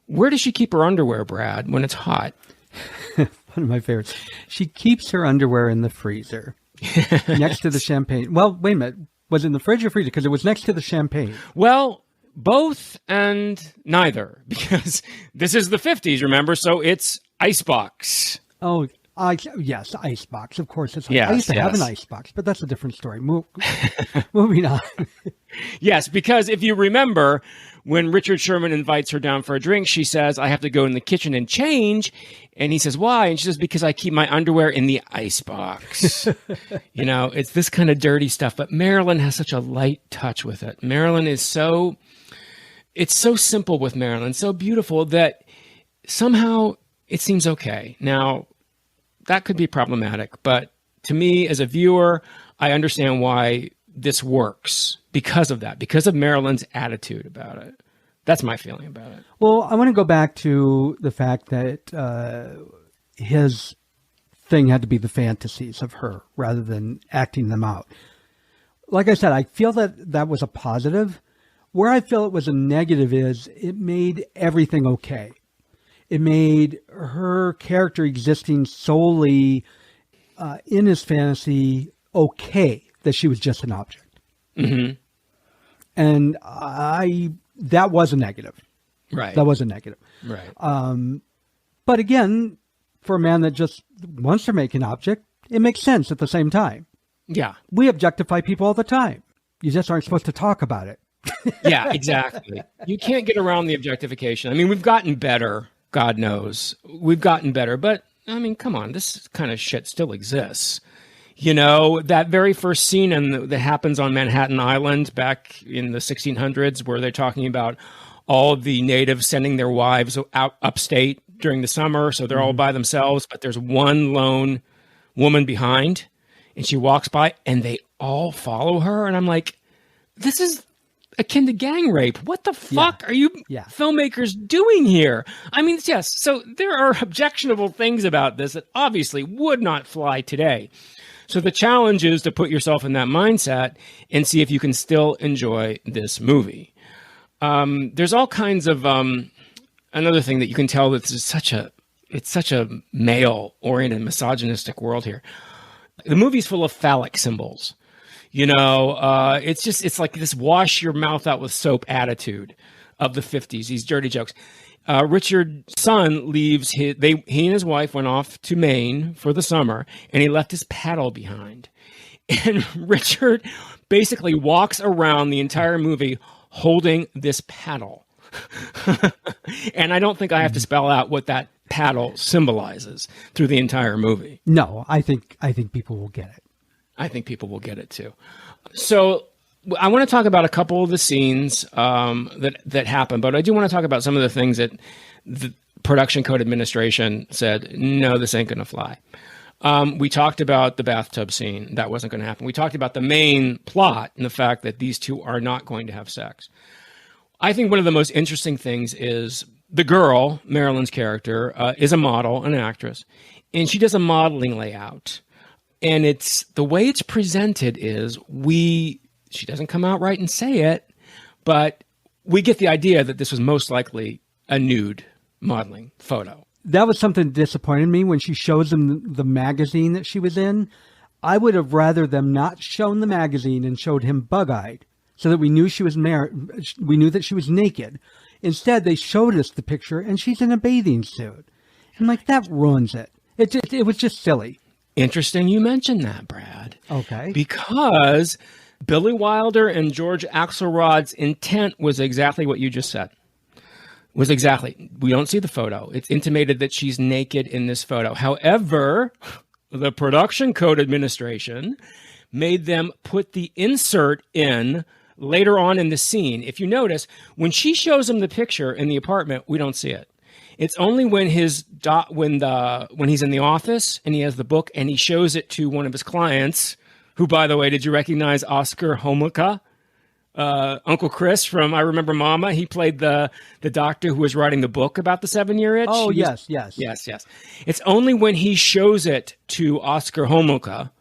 where does she keep her underwear, Brad, when it's hot? One of my favorites. She keeps her underwear in the freezer next to the champagne. Well, wait a minute. Was it in the fridge or freezer? Because it was next to the champagne. Well, both and neither, because this is the 50s, remember? So it's icebox. Oh, yes, icebox. Of course. I used to have an icebox, but that's a different story. Moving on. Yes, because if you remember, when Richard Sherman invites her down for a drink, she says, I have to go in the kitchen and change. And he says, why? And she says, because I keep my underwear in the icebox. It's this kind of dirty stuff. But Marilyn has such a light touch with it. Marilyn is it's so simple with Marilyn, so beautiful that somehow it seems okay. Now, that could be problematic. But to me, as a viewer, I understand why this works because of that, because of Marilyn's attitude about it. That's my feeling about it. Well, I want to go back to the fact that his thing had to be the fantasies of her rather than acting them out. Like I said, I feel that was a positive. Where I feel it was a negative is it made everything okay. It made her character existing solely in his fantasy okay, that she was just an object. Mm-hmm. And that was a negative. Right. That was a negative. Right. But again, for a man that just wants to make an object, it makes sense at the same time. Yeah. We objectify people all the time. You just aren't supposed to talk about it. Yeah, exactly. You can't get around the objectification. I mean, we've gotten better. God knows. We've gotten better. But, I mean, come on. This kind of shit still exists. That very first scene that happens on Manhattan Island back in the 1600s where they're talking about all the natives sending their wives out upstate during the summer. So they're all by themselves, but there's one lone woman behind, and she walks by and they all follow her. And I'm like, this is akin to gang rape. What the fuck are you filmmakers doing here? I mean, yes. So there are objectionable things about this that obviously would not fly today. So the challenge is to put yourself in that mindset and see if you can still enjoy this movie. There's all kinds of, another thing that you can tell that it's such a male-oriented, misogynistic world here. The movie's full of phallic symbols. You know, it's like this wash your mouth out with soap attitude of the 50s, these dirty jokes. Richard's son leaves he and his wife went off to Maine for the summer, and he left his paddle behind. And Richard basically walks around the entire movie holding this paddle. And I don't think I have to spell out what that paddle symbolizes through the entire movie. No, I think people will get it. I think people will get it too. So I want to talk about a couple of the scenes that happen, but I do want to talk about some of the things that the production code administration said, no, this ain't going to fly. We talked about the bathtub scene. That wasn't going to happen. We talked about the main plot and the fact that these two are not going to have sex. I think one of the most interesting things is the girl, Marilyn's character, is a model, an actress, and she does a modeling layout. And it's the way it's presented is she doesn't come out right and say it, but we get the idea that this was most likely a nude modeling photo. That was something that disappointed me when she shows them the magazine that she was in. I would have rather them not shown the magazine and showed him bug-eyed so that we knew she was we knew that she was naked. Instead, they showed us the picture and she's in a bathing suit. And like, that ruins it. It was just silly. Interesting you mentioned that, Brad. Okay. Because Billy Wilder and George Axelrod's intent was exactly what you just said. We don't see the photo. It's intimated that she's naked in this photo. However, the production code administration made them put the insert in later on in the scene. If you notice, when she shows him the picture in the apartment, we don't see it. It's only when when he's in the office and he has the book and he shows it to one of his clients, who, by the way, did you recognize Oscar Homolka? Uncle Chris from I Remember Mama. He played the doctor who was writing the book about the 7-year itch. Oh, yes. It's only when he shows it to Oscar Homolka.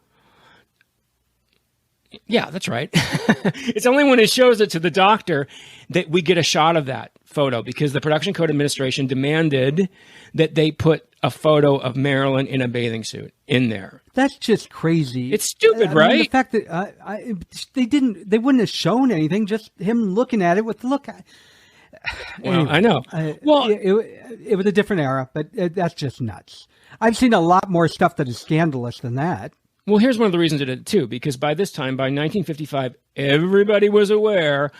Yeah, that's right. It's only when he shows it to the doctor that we get a shot of that photo, because the production code administration demanded that they put a photo of Marilyn in a bathing suit in there. That's just crazy. It's stupid, right? I mean, the fact that they wouldn't have shown anything, just him looking at it with the look. Well, anyway, I know. Well, it was a different era, but that's just nuts. I've seen a lot more stuff that is scandalous than that. Well, here's one of the reasons it did too, because by this time, by 1955, everybody was aware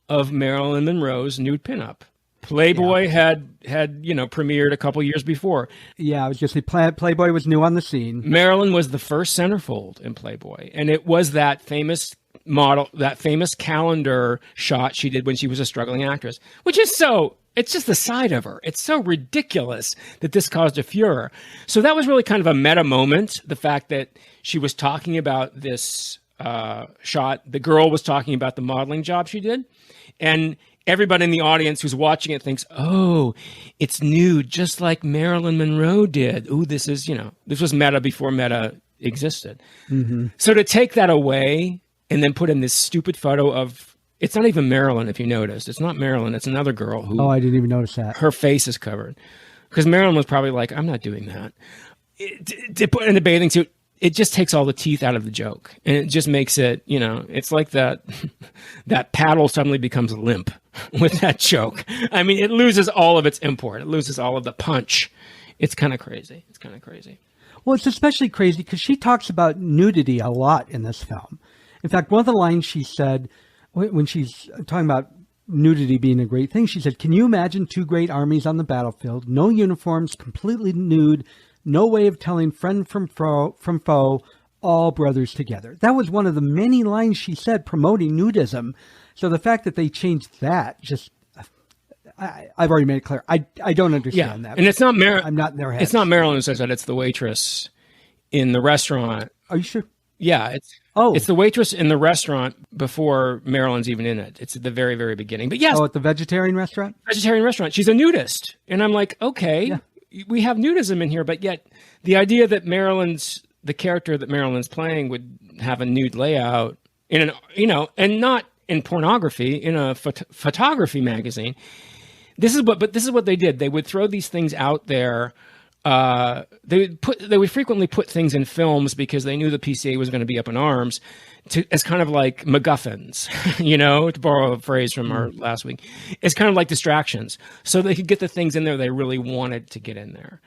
of Marilyn Monroe's nude pinup. Playboy had premiered a couple years before. Yeah, I was just saying, Playboy was new on the scene. Marilyn was the first centerfold in Playboy, and it was that famous model, that famous calendar shot she did when she was a struggling actress, which is it's just the side of her. It's so ridiculous that this caused a furor. So that was really kind of a meta moment, the fact that she was talking about this shot. The girl was talking about the modeling job she did. And everybody in the audience who's watching it thinks, oh, it's nude, just like Marilyn Monroe did. Ooh, this was meta before meta existed. Mm-hmm. So to take that away and then put in this stupid photo of, it's not even Marilyn, if you noticed. It's not Marilyn. It's another girl who... Oh, I didn't even notice that. Her face is covered. Because Marilyn was probably like, I'm not doing that. To put in a bathing suit, it just takes all the teeth out of the joke. And it just makes it, it's like that paddle suddenly becomes limp with that joke. I mean, it loses all of its import. It loses all of the punch. It's kind of crazy. Well, it's especially crazy because she talks about nudity a lot in this film. In fact, one of the lines she said... when she's talking about nudity being a great thing, she said, can you imagine two great armies on the battlefield, no uniforms, completely nude, no way of telling friend from foe, all brothers together. That was one of the many lines she said promoting nudism. So the fact that they changed that, just I've already made it clear. I don't understand that. And it's not I'm not in their head. It's not Marilyn who says that. It's the waitress in the restaurant. Are you sure? Yeah. It's the waitress in the restaurant before Marilyn's even in it. It's at the very, very beginning. But yes. Oh, at the vegetarian restaurant? Vegetarian restaurant. She's a nudist. And I'm like, okay, we have nudism in here, but yet the idea that the character that Marilyn's playing would have a nude layout in and not in pornography, in a photography magazine. This is what they did. They would throw these things out there. They would frequently put things in films because they knew the PCA was going to be up in arms as kind of like MacGuffins, to borrow a phrase from our last week. It's kind of like distractions. So they could get the things in there they really wanted to get in there.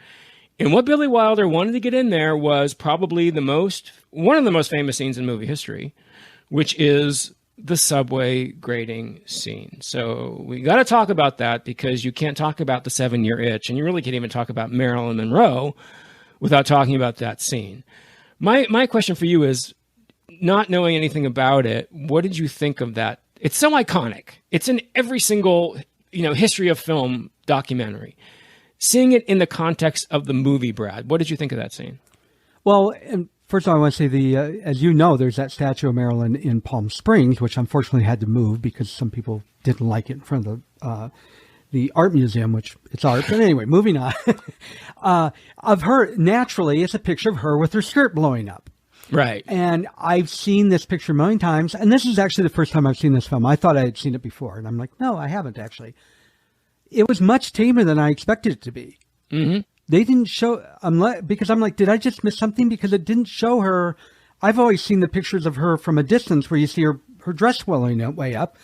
And what Billy Wilder wanted to get in there was probably one of the most famous scenes in movie history, which is the subway grating scene. So we got to talk about that because you can't talk about the 7-year itch, and you really can't even talk about Marilyn Monroe without talking about that scene. My question for you is, not knowing anything about it, what did you think of that? It's so iconic. It's in every single, history of film documentary. Seeing it in the context of the movie, Brad, what did you think of that scene? Well, first of all, I want to say as you know, there's that statue of Marilyn in Palm Springs, which unfortunately had to move because some people didn't like it in front of the art museum, which it's art. But anyway, moving on. Of her, naturally, it's a picture of her with her skirt blowing up. Right. And I've seen this picture a million times, and this is actually the first time I've seen this film. I thought I had seen it before, and I'm like, no, I haven't actually. It was much tamer than I expected it to be. Mm-hmm. They didn't show, because I'm like, did I just miss something? Because it didn't show her. I've always seen the pictures of her from a distance where you see her dress swelling way up.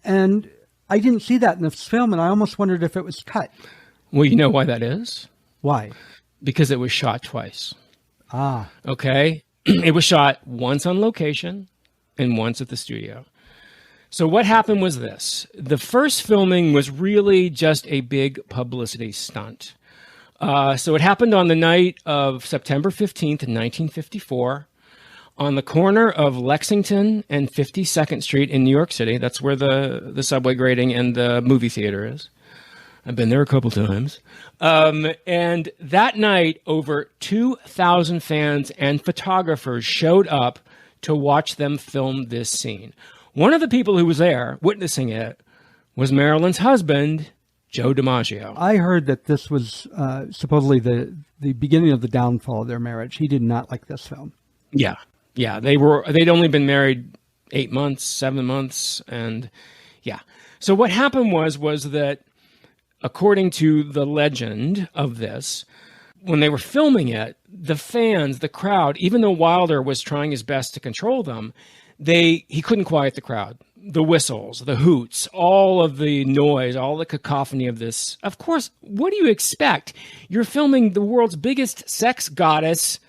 And I didn't see that in this film, and I almost wondered if it was cut. Well, you know why that is? Why? Because it was shot twice. Ah. Okay? It was shot once on location and once at the studio. So what happened was this. The first filming was really just a big publicity stunt. So it happened on the night of September 15th, 1954, on the corner of Lexington and 52nd Street in New York City. That's where the subway grating and the movie theater is. I've been there a couple times. And that night, over 2,000 fans and photographers showed up to watch them film this scene. One of the people who was there witnessing it was Marilyn's husband, Joe DiMaggio. I heard that this was supposedly the beginning of the downfall of their marriage. He did not like this film. Yeah. They'd only been married 8 months, 7 months, and yeah. So what happened was that, according to the legend of this, when they were filming it, the fans, the crowd, even though Wilder was trying his best to control them, he couldn't quiet the crowd. The whistles, the hoots, all of the noise, all the cacophony of this. Of course, what do you expect? You're filming the world's biggest sex goddess.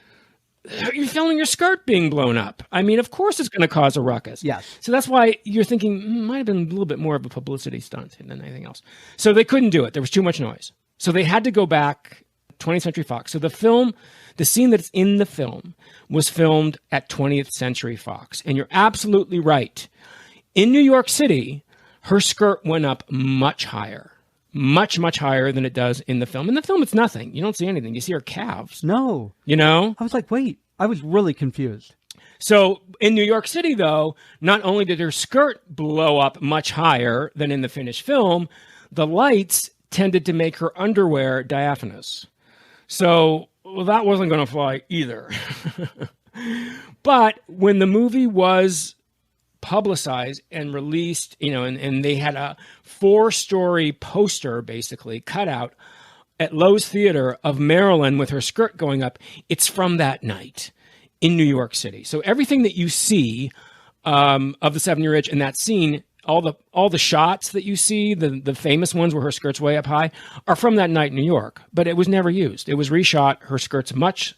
You're filming your skirt being blown up. I mean, of course it's going to cause a ruckus. Yes. So that's why you're thinking might have been a little bit more of a publicity stunt than anything else. So they couldn't do it. There was too much noise. So they had to go back 20th Century Fox. So the scene that's in the film was filmed at 20th Century Fox. And you're absolutely right. In New York City, her skirt went up much higher. Much, much higher than it does in the film. In the film, it's nothing. You don't see anything. You see her calves. No. I was like, wait. I was really confused. So in New York City, though, not only did her skirt blow up much higher than in the finished film, the lights tended to make her underwear diaphanous. So that wasn't going to fly either. But when the movie was publicized and released, and they had a 4-story poster basically cut out at Lowe's Theater of Marilyn with her skirt going up. It's from that night in New York City. So everything that you see of the 7-year itch in that scene, all the shots that you see, the famous ones where her skirt's way up high, are from that night in New York. But it was never used. It was reshot. Her skirt's much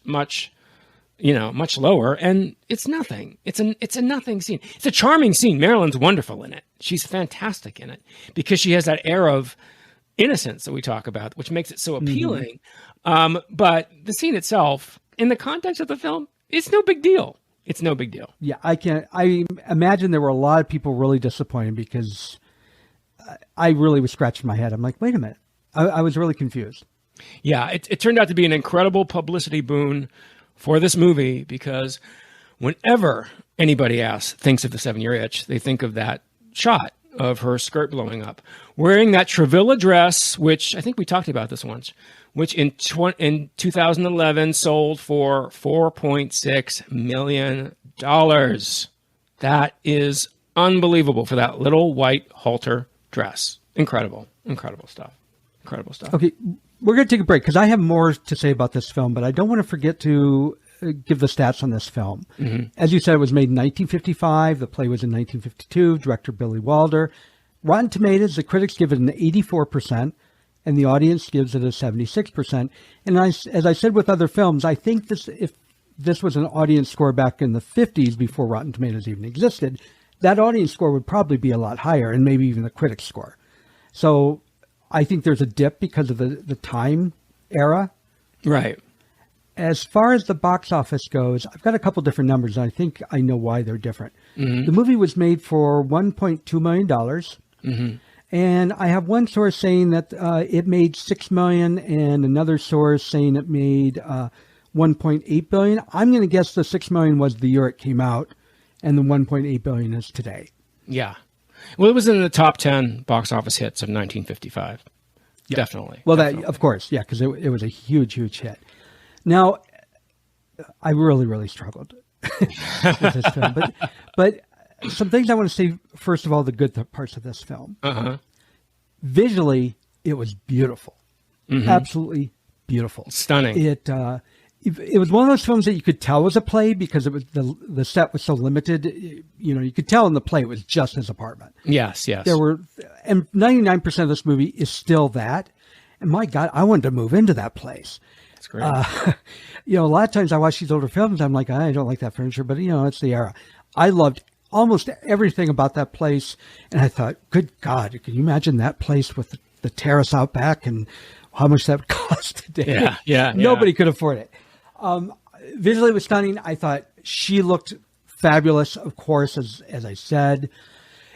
lower, and it's nothing. It's a nothing scene. It's a charming scene. Marilyn's wonderful in it. She's fantastic in it because she has that air of innocence that we talk about, which makes it so appealing. Mm-hmm. But the scene itself, in the context of the film, it's no big deal. It's no big deal. Yeah, I imagine there were a lot of people really disappointed because I really was scratching my head. I'm like, wait a minute. I was really confused. Yeah, it turned out to be an incredible publicity boon for this movie, because whenever anybody thinks of the 7-Year Itch, they think of that shot of her skirt blowing up, wearing that Travilla dress, which I think we talked about this once, which in 2011 sold for $4.6 million. That is unbelievable for that little white halter dress. Incredible stuff. Okay, we're going to take a break because I have more to say about this film, but I don't want to forget to give the stats on this film. Mm-hmm. As you said, it was made in 1955. The play was in 1952. Director Billy Wilder. Rotten Tomatoes, the critics give it an 84%, and the audience gives it a 76%. And as I said with other films, I think if this was an audience score back in the 50s before Rotten Tomatoes even existed, that audience score would probably be a lot higher, and maybe even the critics score. So I think there's a dip because of the time era. Right. As far as the box office goes, I've got a couple different numbers, and I think I know why they're different. Mm-hmm. The movie was made for $1.2 million. Mm-hmm. And I have one source saying that it made $6 million, and another source saying it made $1.8 billion. I'm going to guess the $6 million was the year it came out, and the $1.8 billion is today. Yeah. Well, it was in the top 10 box office hits of 1955. Yeah. Definitely. Well, definitely. That, of course, yeah, because it was a huge, huge hit. Now, I really, really struggled with this film. But some things I want to say, first of all, the good parts of this film. Uh-huh. Visually, it was beautiful. Mm-hmm. Absolutely beautiful. Stunning. It was one of those films that you could tell was a play because it was the set was so limited. You could tell in the play it was just his apartment. Yes. And 99% of this movie is still that. And my God, I wanted to move into that place. That's great. A lot of times I watch these older films, I'm like, I don't like that furniture, but it's the era. I loved almost everything about that place. And I thought, good God, can you imagine that place with the terrace out back and how much that would cost today? Yeah. Nobody could afford it. Visually it was stunning. I thought she looked fabulous, of course, as I said.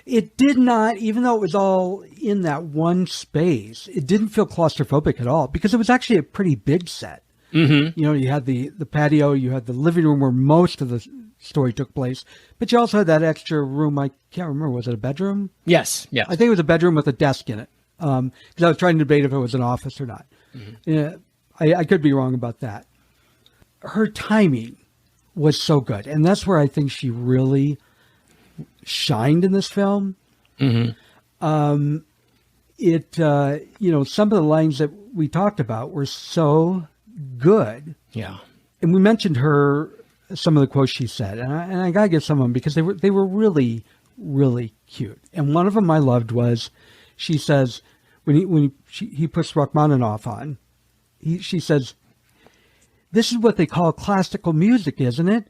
It did not, even though it was all in that one space, it didn't feel claustrophobic at all because it was actually a pretty big set. Mm-hmm. You had the patio, you had the living room where most of the story took place, but you also had that extra room. I can't remember, was it a bedroom? Yes. I think it was a bedroom with a desk in it because I was trying to debate if it was an office or not. Mm-hmm. Yeah, I could be wrong about that. Her timing was so good, and that's where I think she really shined in this film. Mm-hmm. Some of the lines that we talked about were so good. Yeah. And we mentioned some of the quotes she said, and I gotta give some of them because they were really, really cute. And one of them I loved was, she says, when he puts Rachmaninoff on, she says, "This is what they call classical music, isn't it?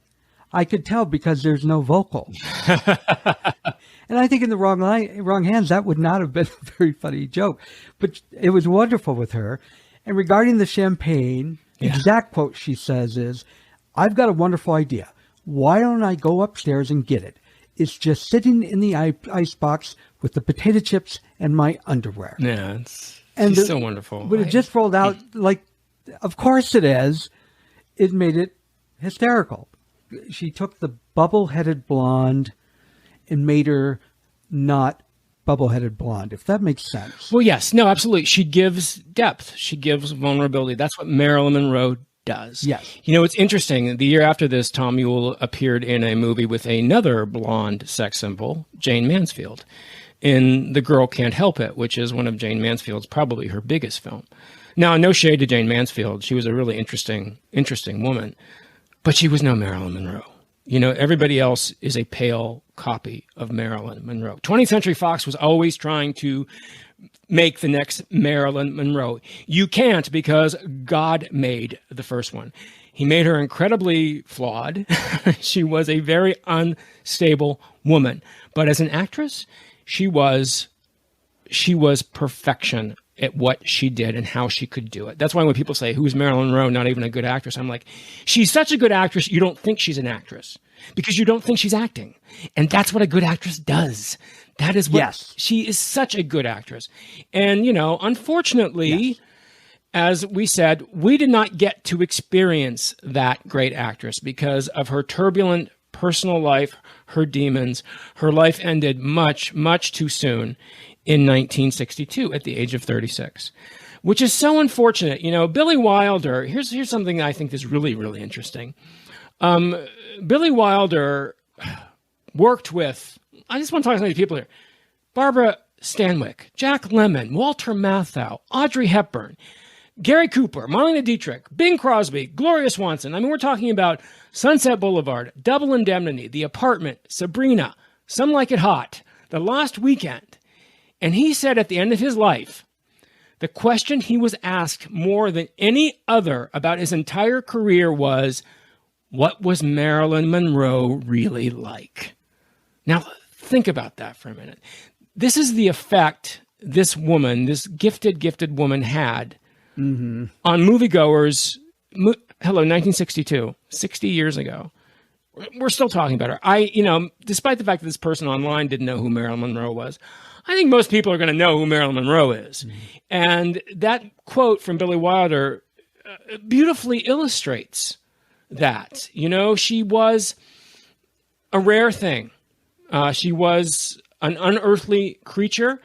I could tell because there's no vocal." And I think in the wrong hands, that would not have been a very funny joke. But it was wonderful with her. And regarding the champagne, the exact quote she says is, "I've got a wonderful idea. Why don't I go upstairs and get it? It's just sitting in the icebox with the potato chips and my underwear." Yeah, she's so wonderful. When it just rolled out, of course it is, it made it hysterical. She took the bubble-headed blonde and made her not bubble-headed blonde, if that makes sense. Well, yes. No, absolutely. She gives depth. She gives vulnerability. That's what Marilyn Monroe does. Yes. It's interesting. The year after this, Tom Mule appeared in a movie with another blonde sex symbol, Jane Mansfield, in The Girl Can't Help It, which is one of Jane Mansfield's probably her biggest film. Now, no shade to Jane Mansfield. She was a really interesting woman. But she was no Marilyn Monroe. Everybody else is a pale copy of Marilyn Monroe. 20th Century Fox was always trying to make the next Marilyn Monroe. You can't because God made the first one. He made her incredibly flawed. She was a very unstable woman. But as an actress, she was perfection at what she did and how she could do it. That's why when people say, who's Marilyn Monroe, not even a good actress, I'm like, she's such a good actress, you don't think she's an actress. because you don't think she's acting. And that's what a good actress does. That is what she is, such a good actress. And, you know, unfortunately, as we said, we did not get to experience that great actress because of her turbulent personal life, her demons. Her life ended much, much too soon in 1962 at the age of 36, which is so unfortunate. You know, Billy Wilder, here's something I think is really, really interesting. Billy Wilder worked with, I just want to talk to some of these people here, Barbara Stanwyck, Jack Lemmon, Walter Matthau, Audrey Hepburn, Gary Cooper, Marlene Dietrich, Bing Crosby, Gloria Swanson. I mean, we're talking about Sunset Boulevard, Double Indemnity, The Apartment, Sabrina, Some Like It Hot, The Lost Weekend. And he said at the end of his life, the question he was asked more than any other about his entire career was, what was Marilyn Monroe really like? Now, think about that for a minute. This is the effect this woman, this gifted woman had on moviegoers. Hello, 1962, 60 years ago. We're still talking about her. You know, despite the fact that this person online didn't know who Marilyn Monroe was, I think most people are going to know who Marilyn Monroe is. And that quote from Billy Wilder beautifully illustrates that. You know, she was a rare thing. She was an unearthly creature.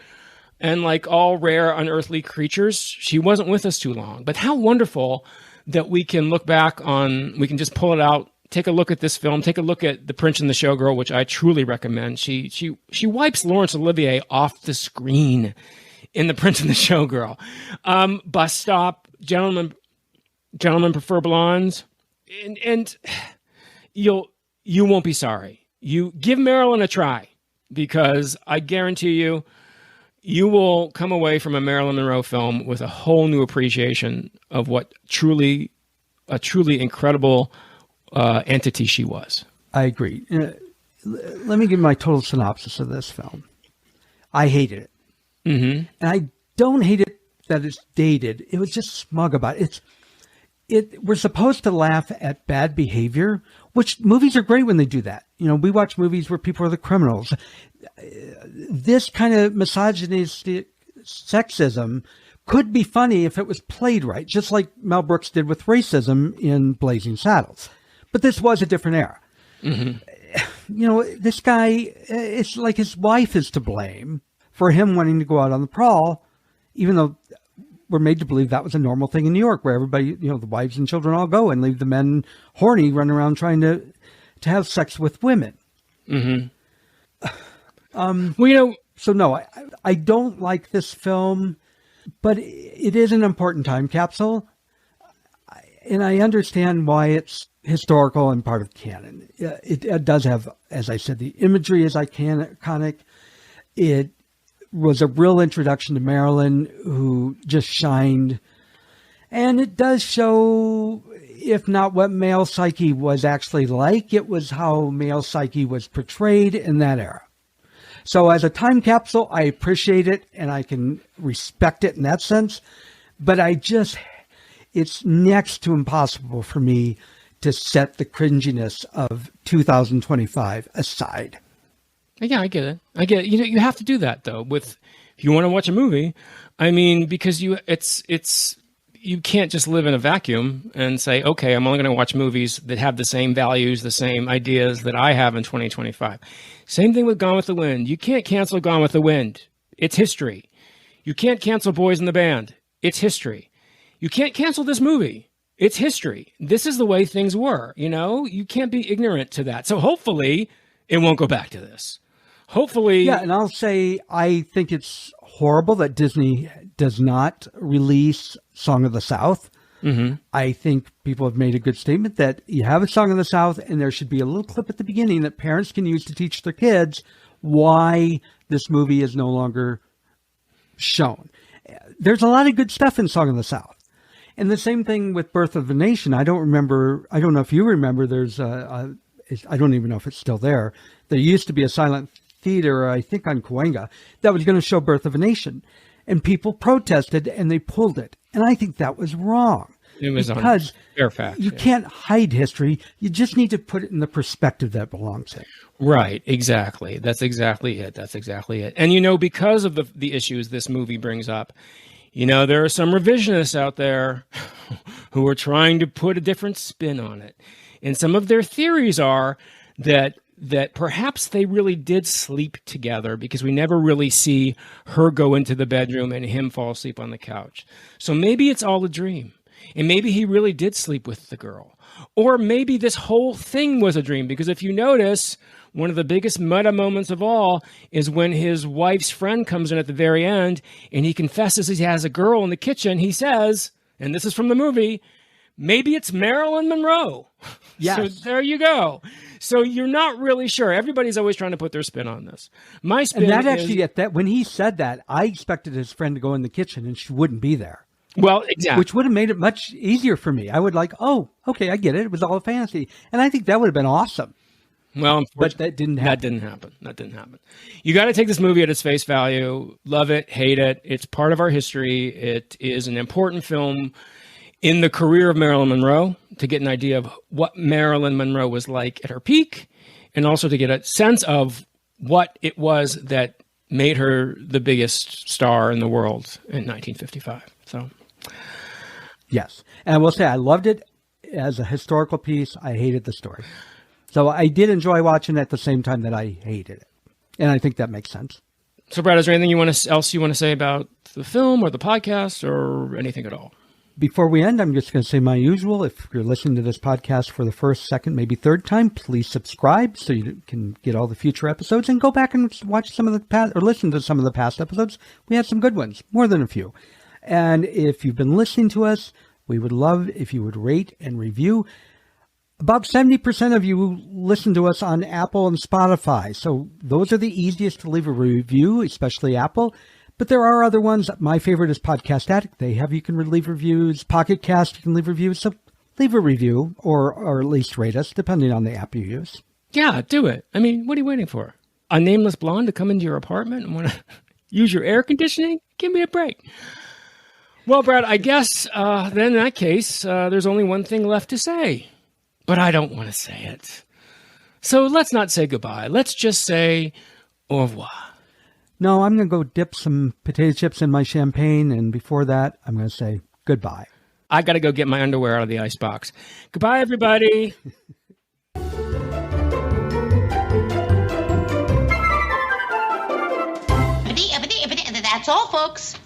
And like all rare, unearthly creatures, she wasn't with us too long. But how wonderful that we can look back on, we can just pull it out, take a look at this film, take a look at The Prince and the Showgirl, which I truly recommend. She wipes Laurence Olivier off the screen in The Prince and the Showgirl. Bus Stop, Gentlemen Prefer Blondes, and you won't be sorry. You give Marilyn a try, because I guarantee you, you will come away from a Marilyn Monroe film with a whole new appreciation of what a truly incredible entity she was. I agree. Let me give my total synopsis of this film. I hated it. And I don't hate it that it's dated. It was just smug about it. We're supposed to laugh at bad behavior, which movies are great when they do that. You know, we watch movies where people are the criminals. This kind of misogynistic sexism could be funny if it was played right, just like Mel Brooks did with racism in Blazing Saddles. But this was a different era. You know, this guy, it's like his wife is to blame for him wanting to go out on the prowl, even though we're made to believe that was a normal thing in New York, where everybody, you know, the wives and children all go and leave the men horny running around trying to have sex with women. Well, you know, so no, I don't like this film, but it is an important time capsule. And I understand why it's historical and part of canon. It does have, as I said, the imagery is iconic. It was a real introduction to Marilyn, who just shined. And it does show, if not what male psyche was actually like, it was how male psyche was portrayed in that era. So as a time capsule, I appreciate it and I can respect it in that sense. But it's next to impossible for me to set the cringiness of 2025 aside. Yeah, I get it. You know, you have to do that though. If you want to watch a movie, I mean, because you can't just live in a vacuum and say, okay, I'm only going to watch movies that have the same values, the same ideas that I have in 2025. Same thing with Gone with the Wind. You can't cancel Gone with the Wind. It's history. You can't cancel Boys in the Band. It's history. You can't cancel this movie. It's history. This is the way things were. You know, you can't be ignorant to that. So hopefully it won't go back to this. Hopefully. Yeah, and I'll say I think it's horrible that Disney does not release Song of the South. I think people have made a good statement that you have a Song of the South and there should be a little clip at the beginning that parents can use to teach their kids why this movie is no longer shown. There's a lot of good stuff in Song of the South. And the same thing with Birth of a Nation. I don't know if you remember, there's I don't even know if it's still there. There used to be a silent theater, I think on Cahuenga, that was going to show Birth of a Nation. And people protested and they pulled it. And I think that was wrong. It was because on Fairfax. You can't hide history. You just need to put it in the perspective that belongs in. Right, exactly. That's exactly it. And, because of the issues this movie brings up, there are some revisionists out there who are trying to put a different spin on it. And some of their theories are that perhaps they really did sleep together because we never really see her go into the bedroom and him fall asleep on the couch. So maybe it's all a dream. And maybe he really did sleep with the girl. Or maybe this whole thing was a dream, because if you notice, one of the biggest meta moments of all is when his wife's friend comes in at the very end and he confesses he has a girl in the kitchen. He says, and this is from the movie, maybe it's Marilyn Monroe. Yes. So there you go. So you're not really sure. Everybody's always trying to put their spin on this. My spin when he said that, I expected his friend to go in the kitchen and she wouldn't be there. Well, exactly. Which would have made it much easier for me. I would oh, okay, I get it. It was all a fantasy. And I think that would have been awesome. Well, but that didn't happen. That didn't happen. You got to take this movie at its face value. Love it, hate it. It's part of our history. It is an important film in the career of Marilyn Monroe, to get an idea of what Marilyn Monroe was like at her peak, and also to get a sense of what it was that made her the biggest star in the world in 1955. So, yes. And I will say I loved it as a historical piece. I hated the story. So I did enjoy watching it at the same time that I hated it. And I think that makes sense. So, Brad, is there anything else you want to say about the film or the podcast or anything at all? Before we end, I'm just going to say my usual. If you're listening to this podcast for the first, second, maybe third time, please subscribe so you can get all the future episodes, and go back and watch some of the past, or listen to some of the past episodes. We had some good ones, more than a few. And if you've been listening to us, we would love if you would rate and review. About 70% of you listen to us on Apple and Spotify. So those are the easiest to leave a review, especially Apple. But there are other ones. My favorite is Podcast Addict. You can leave reviews. Pocket Cast, you can leave reviews. So leave a review or at least rate us, depending on the app you use. Yeah, do it. I mean, what are you waiting for? A nameless blonde to come into your apartment and want to use your air conditioning? Give me a break. Well, Brad, I guess then in that case, there's only one thing left to say. But I don't want to say it. So let's not say goodbye. Let's just say au revoir. No, I'm going to go dip some potato chips in my champagne, and before that, I'm going to say goodbye. I got to go get my underwear out of the icebox. Goodbye, everybody. That's all, folks.